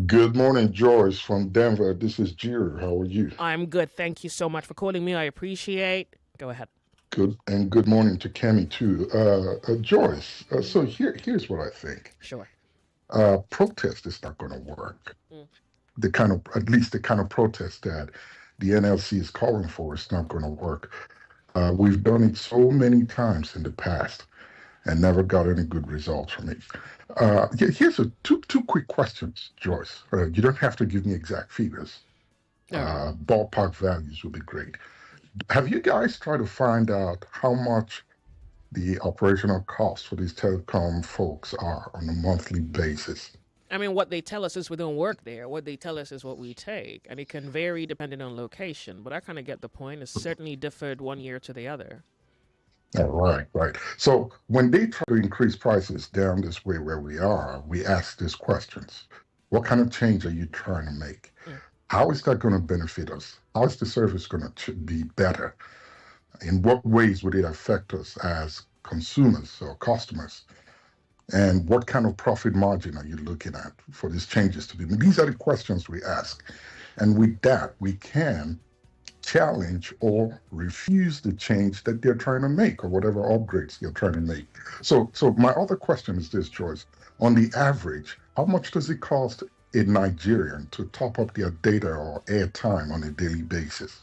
Good morning, Joyce from Denver. This is Jir. How are you? I'm good. Thank you so much for calling me. I appreciate. Go ahead. Good, and good morning to Kemi too. Joyce, so here's what I think. Sure. Protest is not going to work. At least the kind of protest that the NLC is calling for is not going to work. We've done it so many times in the past and never got any good results from it. Here's two quick questions, Joyce. You don't have to give me exact figures. Ballpark values would be great. Have you guys tried to find out how much the operational costs for these telecom folks are on a monthly basis? I mean, what they tell us is we don't work there. What they tell us is what we take. And it can vary depending on location. But I kind of get the point. It's certainly differed one year to the other. Right. So when they try to increase prices down this way where we are, we ask these questions. What kind of change are you trying to make? How is that going to benefit us? How is the service going to be better? In what ways would it affect us as consumers or customers? And what kind of profit margin are you looking at for these changes to be made? These are the questions we ask. And with that, we can challenge or refuse the change that they're trying to make or whatever upgrades they're trying to make. So my other question is this, Joyce. On the average, how much does it cost a Nigerian to top up their data or airtime on a daily basis?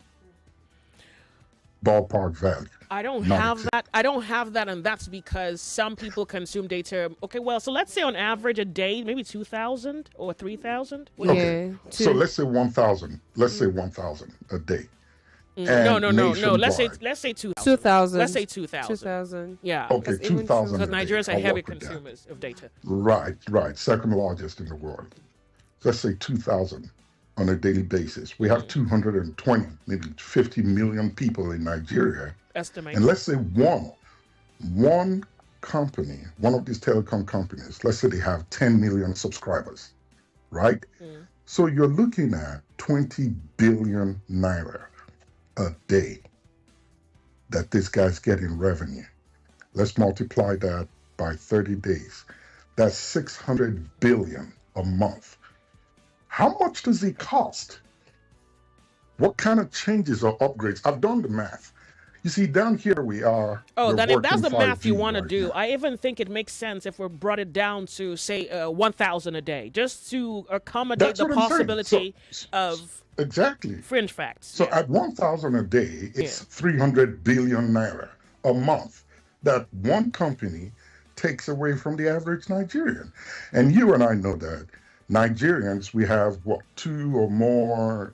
Ballpark value. I don't have that. I don't have that, and that's because some people consume data. Okay, well, so let's say on average a day, maybe 2,000 or 3,000. Okay, so let's say 1,000. Let's say 1,000 a day. No. Let's say 2,000. 2,000. Let's say 2,000. 2,000. Yeah. Okay, 2,000. Because Nigerians are heavy consumers of data. Right. Second largest in the world. Let's say 2,000 on a daily basis. We have 220, maybe 50 million people in Nigeria. Estimate. And let's say one company, one of these telecom companies, let's say they have 10 million subscribers, right? So you're looking at 20 billion naira a day that this guy's getting revenue. Let's multiply that by 30 days. That's 600 billion a month. How much does it cost? What kind of changes or upgrades? I've done the math. You see, down here we are. Oh, if that's the math you want to right do. now. I even think it makes sense if we brought it down to, say, 1,000 a day, just to accommodate That's the what I'm saying. possibility of Exactly. fringe facts. So at 1,000 a day, it's 300 billion naira a month that one company takes away from the average Nigerian. And you and I know that Nigerians, we have, what, 2 or more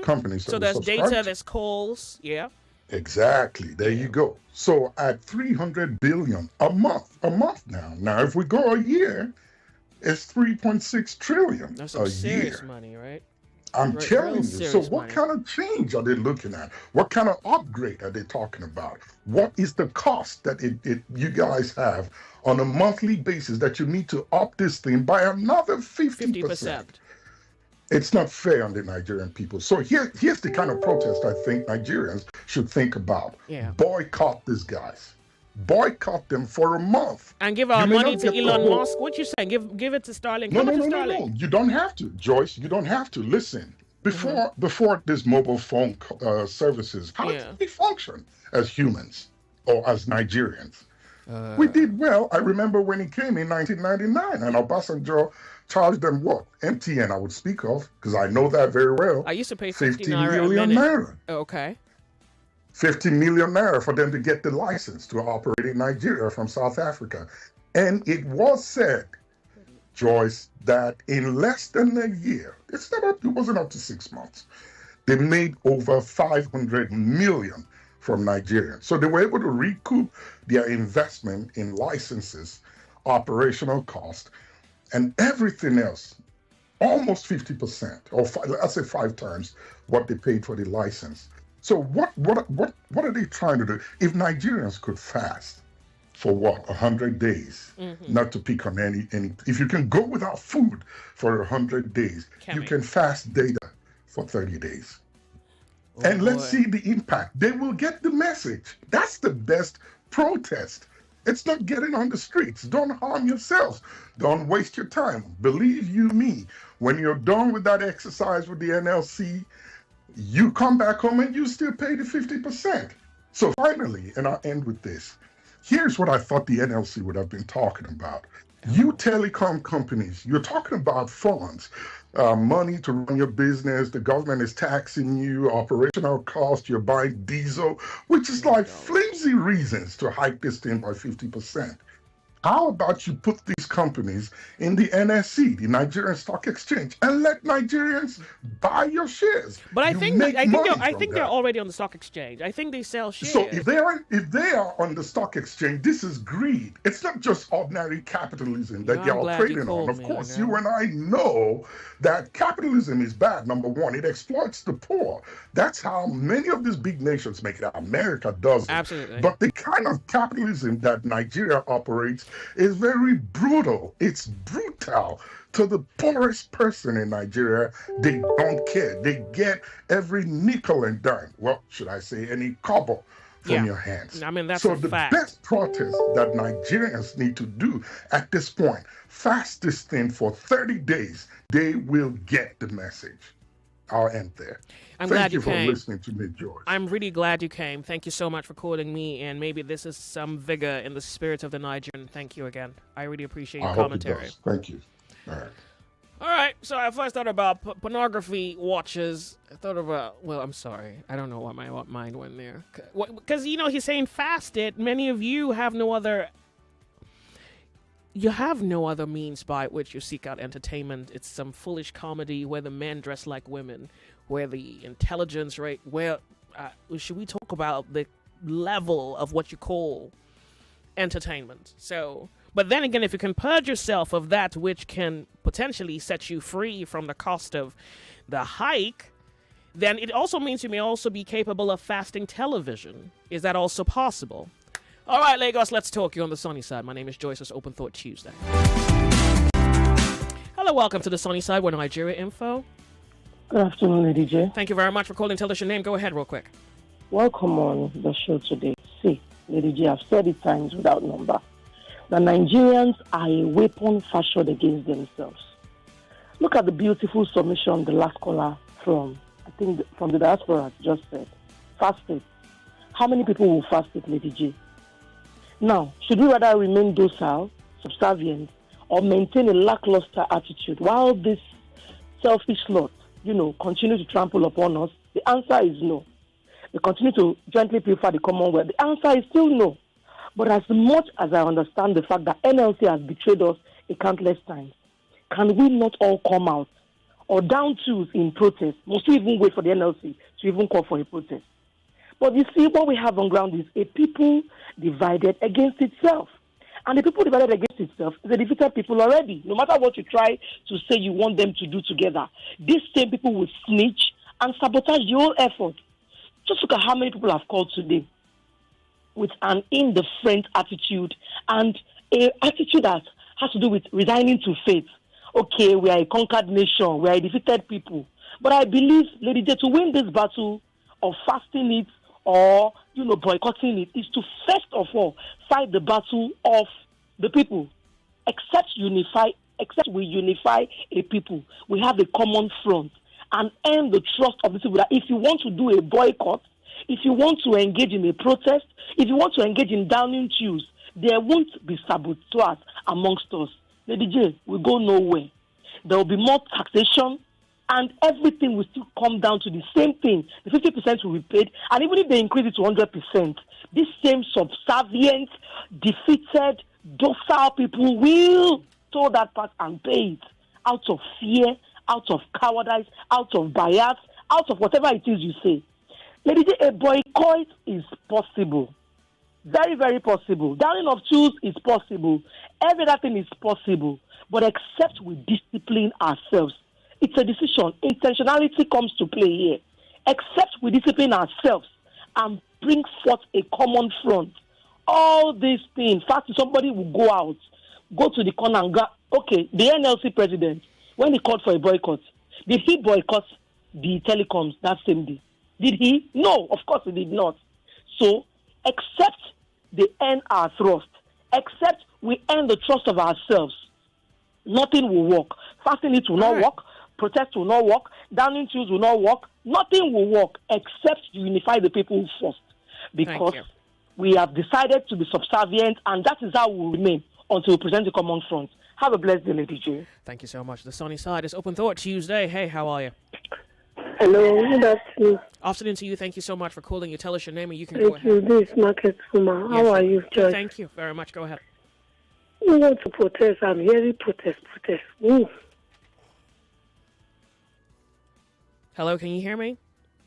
companies. So that we there's subscribe data, to. there's calls, yeah. Exactly. There you go. So at 300 billion a month now. Now, if we go a year, it's 3.6 trillion That's a some serious year. money, right? I'm Real telling you. So serious what money. kind of change are they looking at? What kind of upgrade are they talking about? What is the cost that you guys have on a monthly basis that you need to up this thing by another 50%? It's not fair on the Nigerian people. So here's the kind of protest I think Nigerians should think about. Yeah. Boycott these guys. Boycott them for a month. And give our You may money not to get the Elon whole- Musk. What you saying? Give it to Starlink. No, How no, much no, is no, Starlink? no. You don't have to, Joyce. You don't have to. Listen, before this mobile phone services, how did we function as humans or as Nigerians? We did well. I remember when it came in 1999, and Obasanjo charged them what? MTN, I would speak of, because I know that very well. I used to pay 50 naira million a minute. naira. Okay. 50 million naira for them to get the license to operate in Nigeria from South Africa. And it was said, Joyce, that in less than a year, it wasn't up to 6 months, they made over 500 million from Nigeria. So they were able to recoup their investment in licenses, operational cost, and everything else, almost 50%, or let's say 5 times what they paid for the license. So what are they trying to do? If Nigerians could fast for 100 days, not to pick on any, if you can go without food for 100 days, you can fast data for 30 days. And let's see the impact. They will get the message. That's the best protest. It's not getting on the streets. Don't harm yourselves. Don't waste your time. Believe you me, when you're done with that exercise with the NLC, you come back home and you still pay the 50%. So finally, and I'll end with this, here's what I thought the NLC would have been talking about. You telecom companies, you're talking about funds, money to run your business, the government is taxing you, operational cost, you're buying diesel, which is like flimsy reasons to hike this thing by 50%. How about you put these companies in the NSC, the Nigerian Stock Exchange, and let Nigerians buy your shares? But I You think make money they're from that. already on the stock exchange. I think they sell shares. So if they are on the stock exchange, this is greed. It's not just ordinary capitalism that I'm they're glad you trading on. called Of me, course, you know. you and I know that capitalism is bad. Number one, it exploits the poor. That's how many of these big nations make it. America does it. Absolutely. But the kind of capitalism that Nigeria operates is very brutal. It's brutal. To the poorest person in Nigeria, they don't care. They get every nickel and dime. Well, should I say any kobo from your hands. I mean, that's so a the fact. best protest that Nigerians need to do at this point, fast this thing for 30 days. They will get the message. I'll end there. I'm Thank glad you for came. listening to me, George. I'm really glad you came. Thank you so much for calling me, and maybe this is some vigor in the spirit of the Nigerian. Thank you again. I really appreciate your commentary. Hope it does. Thank you. All right. All right, so I first thought about pornography watches. I thought about, well, I'm sorry. I don't know why my mind went there. Because, he's saying fast it. Many of you have no other means by which you seek out entertainment. It's some foolish comedy where the men dress like women, where the intelligence rate, should we talk about the level of what you call entertainment? So, but then again, if you can purge yourself of that which can potentially set you free from the cost of the hike, then it also means you may also be capable of fasting television. Is that also possible? All right, Lagos, let's talk. You're on the sunny side. My name is Joyce. It's Open Thought Tuesday. Hello, welcome to the sunny side with Nigeria Info. Good afternoon, Lady J. Thank you very much for calling. Tell us your name. Go ahead real quick. Welcome on the show today. See, Lady J, I've said it times without number. The Nigerians are a weapon fashioned against themselves. Look at the beautiful submission the last caller from the diaspora just said. Fast it. How many people will fast it, Lady J? Now, should we rather remain docile, subservient, or maintain a lackluster attitude while this selfish lot, continue to trample upon us? The answer is no. They continue to gently prefer the Commonwealth. The answer is still no. But as much as I understand the fact that NLC has betrayed us a countless times, can we not all come out or down tools in protest? Must we even wait for the NLC to even call for a protest? But you see, what we have on ground is a people divided against itself. And the people divided against itself is a defeated people already. No matter what you try to say you want them to do together, these same people will snitch and sabotage the whole effort. Just look at how many people have called today with an indifferent attitude and an attitude that has to do with resigning to fate. Okay, we are a conquered nation, we are a defeated people. But I believe, Lady J, to win this battle of fasting it or, boycotting it is to first of all fight the battle of the people. Except we unify a people, we have a common front and earn the trust of the people that if you want to do a boycott, if you want to engage in a protest, if you want to engage in downing tools, there won't be saboteurs amongst us. Lady J, we go nowhere. There will be more taxation, and everything will still come down to the same thing. The 50% will be paid, and even if they increase it to 100%, this same subservient, defeated, docile people will toe that part and pay it out of fear, out of cowardice, out of bias, out of whatever it is you say. Lady J, a boycott is possible. Very, very possible. Downing of tools is possible. Every other thing is possible. But except we discipline ourselves. It's a decision. Intentionality comes to play here. Except we discipline ourselves and bring forth a common front. All these things, first somebody will go out, go to the corner and go, okay, the NLC president, when he called for a boycott, did he boycott the telecoms that same day? Did he? No, of course he did not. So, except they earn our trust, except we earn the trust of ourselves, nothing will work. Fasting it will not work. Protest will not work. Downing tools will not work. Nothing will work except you unify the people first. Because we have decided to be subservient, and that is how we will remain until we present a common front. Have a blessed day, Lady J. Thank you so much. The sunny side is Open Thought Tuesday. Hey, how are you? Hello, good afternoon. Afternoon to you. Thank you so much for calling. You tell us your name and you can Thank go ahead. you. This is Market Suma. How are you, George? Thank you very much. Go ahead. We want to protest. I'm hearing protest. Ooh. Hello, can you hear me?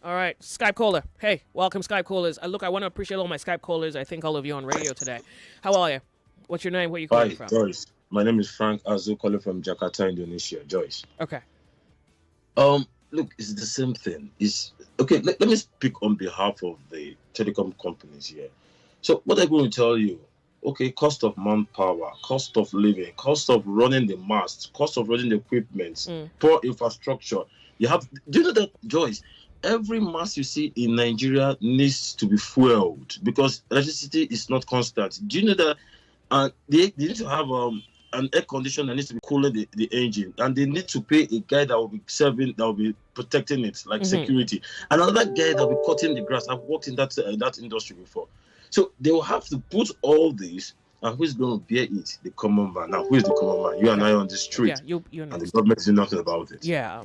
All right, Skype caller. Hey, welcome, Skype callers. Look, I want to appreciate all my Skype callers. I thank all of you on radio today. How are you? What's your name? Where are you calling from? Joyce. My name is Frank Azu, calling from Jakarta, Indonesia. Joyce. Okay. Look, it's the same thing. It's okay. Let me speak on behalf of the telecom companies here. So, what I'm going to tell you, okay, cost of manpower, cost of living, cost of running the masts, cost of running the equipment, poor infrastructure. You have. Do you know that, Joyce? every mass you see in Nigeria needs to be fueled because electricity is not constant. Do you know that they need to have an air conditioner that needs to be cooling the engine, and they need to pay a guy that will be serving, that will be protecting it, like security, and another guy that will be cutting the grass. I've worked in that industry before. So they will have to put all this, and who's going to bear it? The common man. Now, who is the common man? You and I on the street, you and the government is doing nothing about it. Yeah.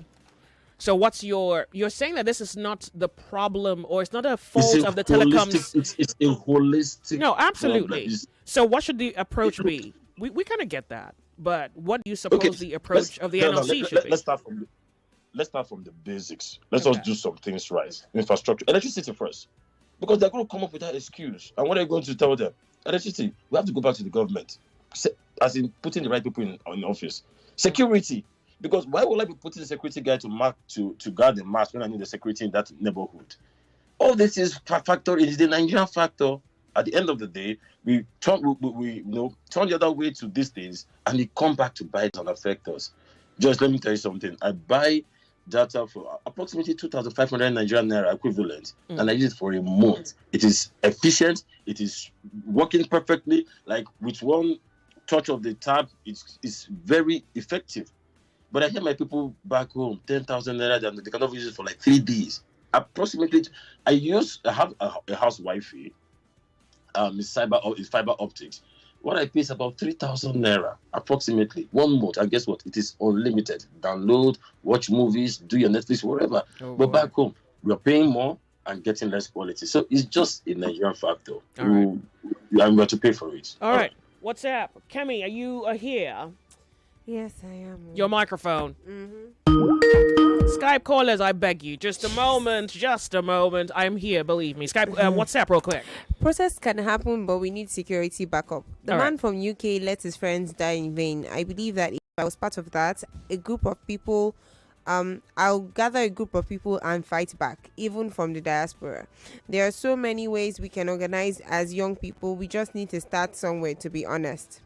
So what's you're saying that this is not the problem, or it's not a fault of the telecoms? It's a holistic. No, absolutely. So what should the approach be? We kind of get that, but what do you suppose the approach of the NLC should be? Let's start from the basics. Let's just do some things right. Infrastructure, electricity first, because they're going to come up with that excuse. And what are you going to tell them? Electricity. We have to go back to the government, as in putting the right people in office. Security. Because why would I be putting a security guy to guard the mass when I need the security in that neighborhood? All this is factor. It is the Nigerian factor. At the end of the day, we turn the other way to these things, and they come back to bite and affect us. Just let me tell you something. I buy data for approximately 2,500 Nigerian naira equivalent, and I use it for a month. It is efficient. It is working perfectly. Like with one touch of the tab, it's very effective. But I hear my people back home, 10,000 naira, and they cannot use it for like 3 days. Approximately, I have a house Wi-Fi. It's fiber optics. What I pay is about 3,000 naira, approximately 1 month. And guess what? It is unlimited. Download, watch movies, do your Netflix, whatever. But back home, we are paying more and getting less quality. So it's just a Nigerian factor. And we have to pay for it. All right. What's up? Kemi, are you here? Yes, I am. Your microphone. Skype callers, I beg you. Just a moment. I'm here, believe me. Skype, WhatsApp real quick. Process can happen, but we need security backup. The man from UK let his friends die in vain. I believe that if I was part of that, a group of people, I'll gather a group of people and fight back, even from the diaspora. There are so many ways we can organize as young people. We just need to start somewhere, to be honest.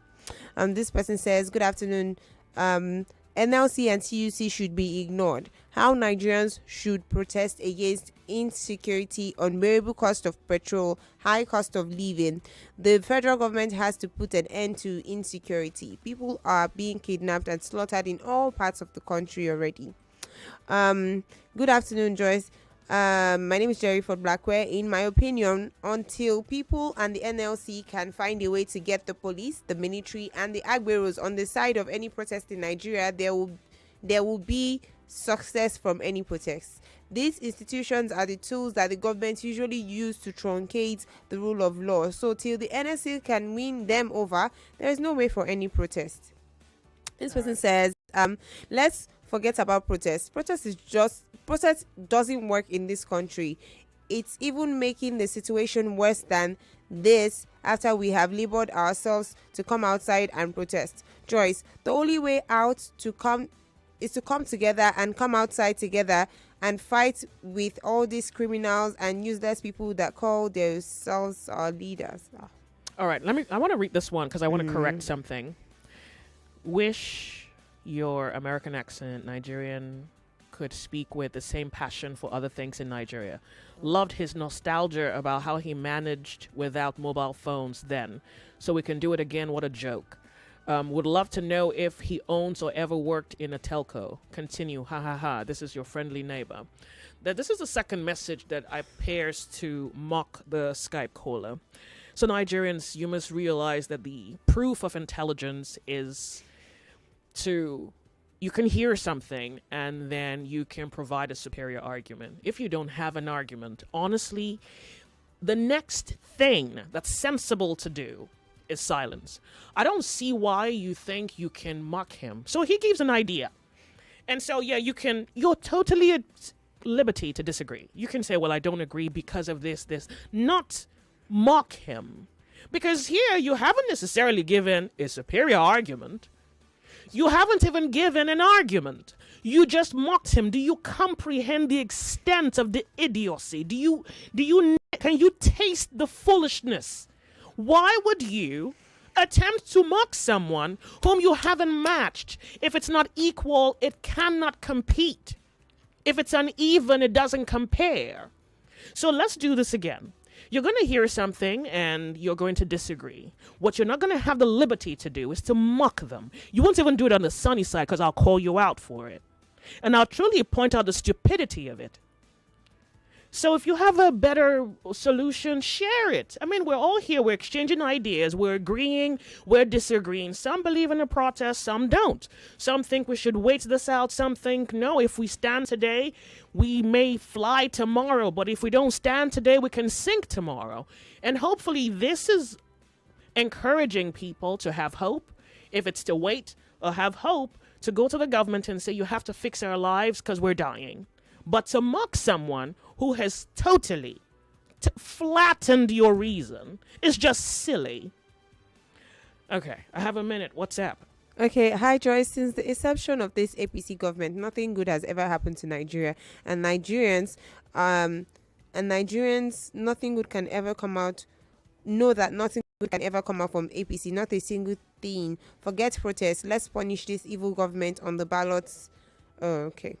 This person says, good afternoon. NLC and TUC should be ignored. How Nigerians should protest against insecurity, unbearable cost of petrol, high cost of living. The federal government has to put an end to insecurity. People are being kidnapped and slaughtered in all parts of the country already. Good afternoon, Joyce. My name is Jerry Ford Blackware. In my opinion, until people and the NLC can find a way to get the police, the military, and the agberos on the side of any protest in Nigeria, there will be success from any protest. These institutions are the tools that the government usually use to truncate the rule of law. So till the NLC can win them over, there is no way for any protest. This person says, let's forget about protest. Protest doesn't work in this country. It's even making the situation worse than this after we have labored ourselves to come outside and protest. Joyce, the only way out is to come together and come outside together and fight with all these criminals and useless people that call themselves our leaders. All right, I want to read this one because I want to correct something. Wish your American accent Nigerian could speak with the same passion for other things in Nigeria. Loved his nostalgia about how he managed without mobile phones then. So we can do it again. What a joke. Would love to know if he owns or ever worked in a telco. Continue. Ha ha ha. This is your friendly neighbor. This is the second message that appears to mock the Skype caller. So Nigerians, you must realize that the proof of intelligence is you can hear something and then you can provide a superior argument. If you don't have an argument, honestly, the next thing that's sensible to do is silence. I don't see why you think you can mock him. So he gives an idea. And so, yeah, you're totally at liberty to disagree. You can say, well, I don't agree because of this, not mock him. Because here you haven't necessarily given a superior argument. You haven't even given an argument. You just mocked him. Do you comprehend the extent of the idiocy? Can you taste the foolishness? Why would you attempt to mock someone whom you haven't matched? If it's not equal, it cannot compete. If it's uneven, it doesn't compare. So let's do this again. You're going to hear something and you're going to disagree. What you're not going to have the liberty to do is to mock them. You won't even do it on the sunny side because I'll call you out for it. And I'll truly point out the stupidity of it. So if you have a better solution, share it. I mean, we're all here. We're exchanging ideas. We're agreeing. We're disagreeing. Some believe in a protest. Some don't. Some think we should wait this out. Some think, no, if we stand today, we may fly tomorrow. But if we don't stand today, we can sink tomorrow. And hopefully this is encouraging people to have hope. If it's to wait or have hope, to go to the government and say, you have to fix our lives because we're dying. But to mock someone who has totally flattened your reason is just silly. Okay, I have a minute. What's up? Okay, hi Joyce. Since the inception of this APC government, nothing good has ever happened to Nigeria, and Nigerians, nothing good can ever come out. Know that nothing good can ever come out from APC. Not a single thing. Forget protests. Let's punish this evil government on the ballots. Okay.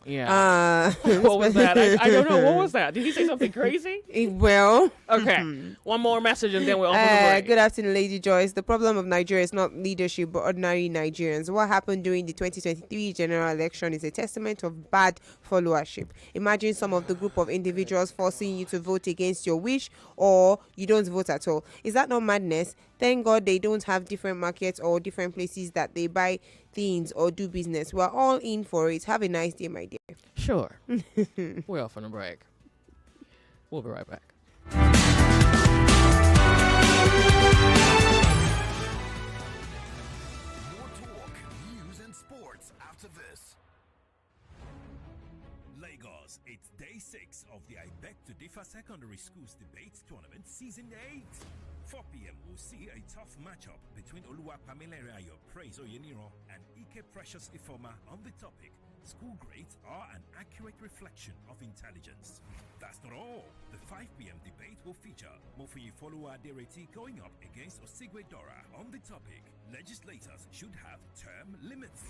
Yeah. What was that? I don't know. What was that? Did he say something crazy? Well. Okay. One more message and then we're off on the break. Good afternoon, Lady Joyce. The problem of Nigeria is not leadership, but ordinary Nigerians. What happened during the 2023 general election is a testament of bad followership. Imagine some of the group of individuals forcing you to vote against your wish, or you don't vote at all. Is that not madness? Thank God they don't have different markets or different places that they buy things or do business. We're all in for it. Have a nice day, my dear. Sure. We're off on a break. We'll be right back. More talk, news, and sports after this. Lagos, it's day 6 of the I Beg to Differ Secondary Schools Debate Tournament Season 8. 4 p.m. we'll see a tough matchup between Oluwa Pamilerayo Praise Oyeniro and Ike Precious Ifoma on the topic, school grades are an accurate reflection of intelligence. That's not all. The 5 p.m. debate will feature Mofuyi Foluwa Adereti going up against Osigwe Dora on the topic, legislators should have term limits.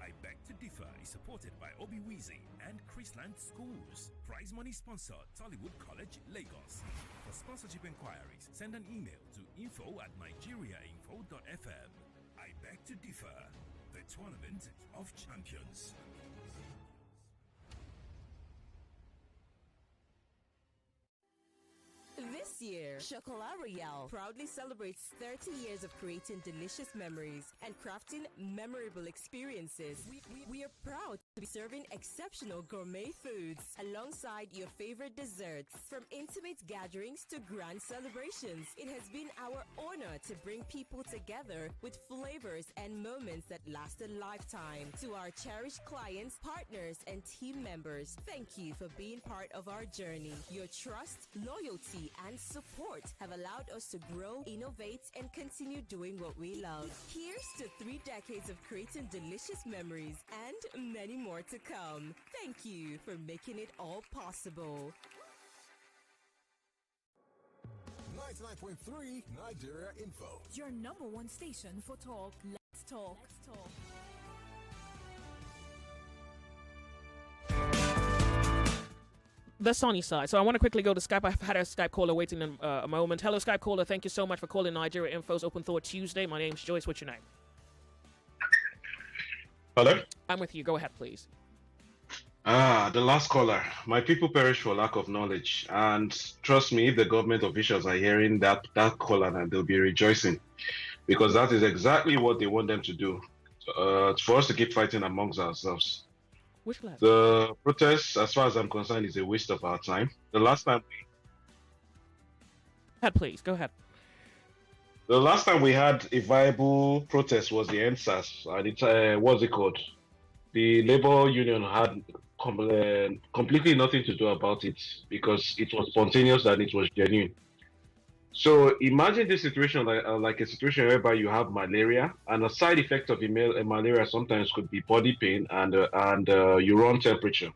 I Beg to Differ is supported by Obi Weezy and Chrisland Schools. Prize money sponsor, Tollywood College, Lagos. For sponsorship inquiries, send an email to info@nigeriainfo.fm. I Beg to Differ, the Tournament of Champions. This year, Chocolat Royale proudly celebrates 30 years of creating delicious memories and crafting memorable experiences. We are proud to be serving exceptional gourmet foods alongside your favorite desserts. From intimate gatherings to grand celebrations, it has been our honor to bring people together with flavors and moments that last a lifetime. To our cherished clients, partners, and team members, thank you for being part of our journey. Your trust, loyalty, and support have allowed us to grow, innovate, and continue doing what we love. Here's to 3 decades of creating delicious memories and many more to come. Thank you for making it all possible. 99.3 Nigeria Info. Your number one station for talk. Let's talk. The sunny side. So I want to quickly go to Skype. I've had a Skype caller waiting a moment. Hello, Skype caller. Thank you so much for calling Nigeria Info's Open Thought Tuesday. My name's Joyce. What's your name? Hello? I'm with you. Go ahead, please. The last caller. My people perish for lack of knowledge. And trust me, if the government officials are hearing that caller, they'll be rejoicing. Because that is exactly what they want them to do. For us to keep fighting amongst ourselves. Which class? The protest, as far as I'm concerned, is a waste of our time. The last time... Please, go ahead. The last time we had a viable protest was the NSAS. And what's it called? The labor union had completely nothing to do about it because it was spontaneous and it was genuine. So imagine this situation like a situation whereby you have malaria, and a side effect of malaria sometimes could be body pain and your own temperature.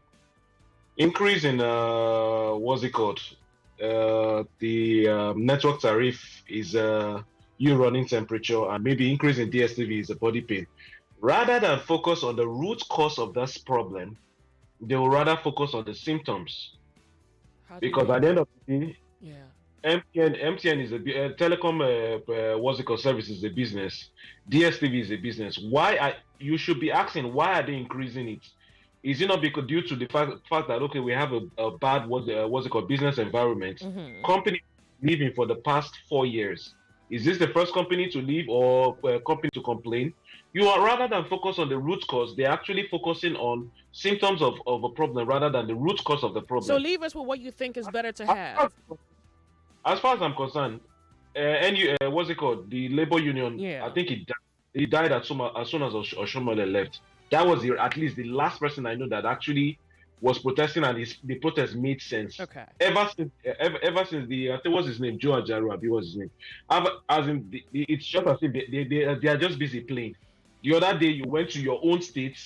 Increase in what's it called? The network tariff is your running temperature, and maybe increase in DSTV is a body pain. Rather than focus on the root cause of this problem, they will rather focus on the symptoms. Because you- at the end of the day, Yeah. MTN is a telecom. What's it called? Service is a business. DSTV is a business. You should be asking why are they increasing it? Is it not because due to the fact that okay, we have a bad what's it called business environment? Company leaving for the past 4 years. Is this the first company to leave or company to complain? You are rather than focus on the root cause, they're actually focusing on symptoms of a problem rather than the root cause of the problem. So leave us with what you think is better to have. As far as I'm concerned, what's it called? The labor union. Yeah. I think he died as soon as Oshomole left. That was at least the last person I know that actually was protesting, and the protest made sense. Okay. Ever since the I think what's his name, Joe Ajaru, what's his name? It's just as if they are just busy playing. The other day you went to your own state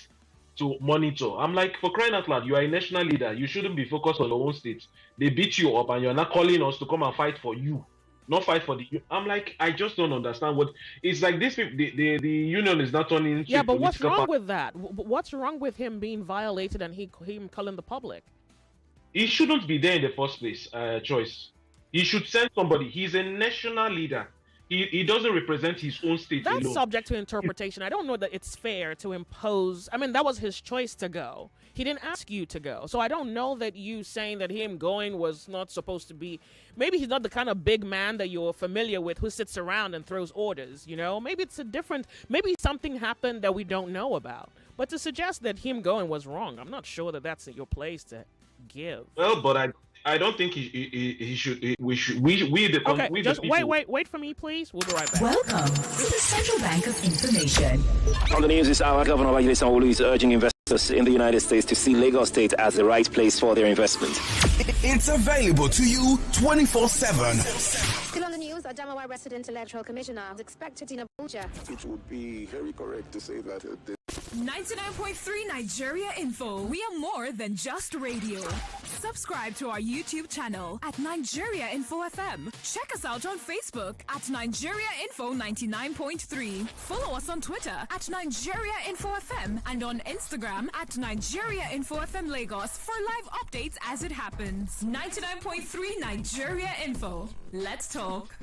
to monitor. I'm like, for crying out loud, you are a national leader. You shouldn't be focused on your own state. They beat you up and you're not calling us to come and fight for you, not fight for the. I'm like, I just don't understand what it's like. This people, the union is not turning into. Yeah, but what's wrong with that? What's wrong with him being violated and him calling the public? He shouldn't be there in the first place, Choice. He should send somebody. He's a national leader. He doesn't represent his own state That's alone. subject to interpretation. I don't know that it's fair to impose. I mean, that was his choice to go. He didn't ask you to go. So I don't know that you saying that him going was not supposed to be. Maybe he's not the kind of big man that you're familiar with who sits around and throws orders, you know? Maybe it's maybe something happened that we don't know about. But to suggest that him going was wrong, I'm not sure that that's your place to give. Well, but I don't think he should. We wait for me, please. We'll be right back. Welcome to the Central Bank of Information. On the news this hour, Governor Babajide Sanwo-Olu is urging investors in the United States to see Lagos State as the right place for their investment. It's available to you 24/7. Still on the news, Adamawa resident electoral commissioner is expected in Abuja. It would be very correct to say that 99.3 Nigeria Info. We are more than just radio. Subscribe to our YouTube channel at Nigeria Info FM. Check us out on Facebook at Nigeria Info 99.3. Follow us on Twitter at Nigeria Info FM and on Instagram at Nigeria Info FM Lagos for live updates as it happens. 99.3 Nigeria Info. Let's talk.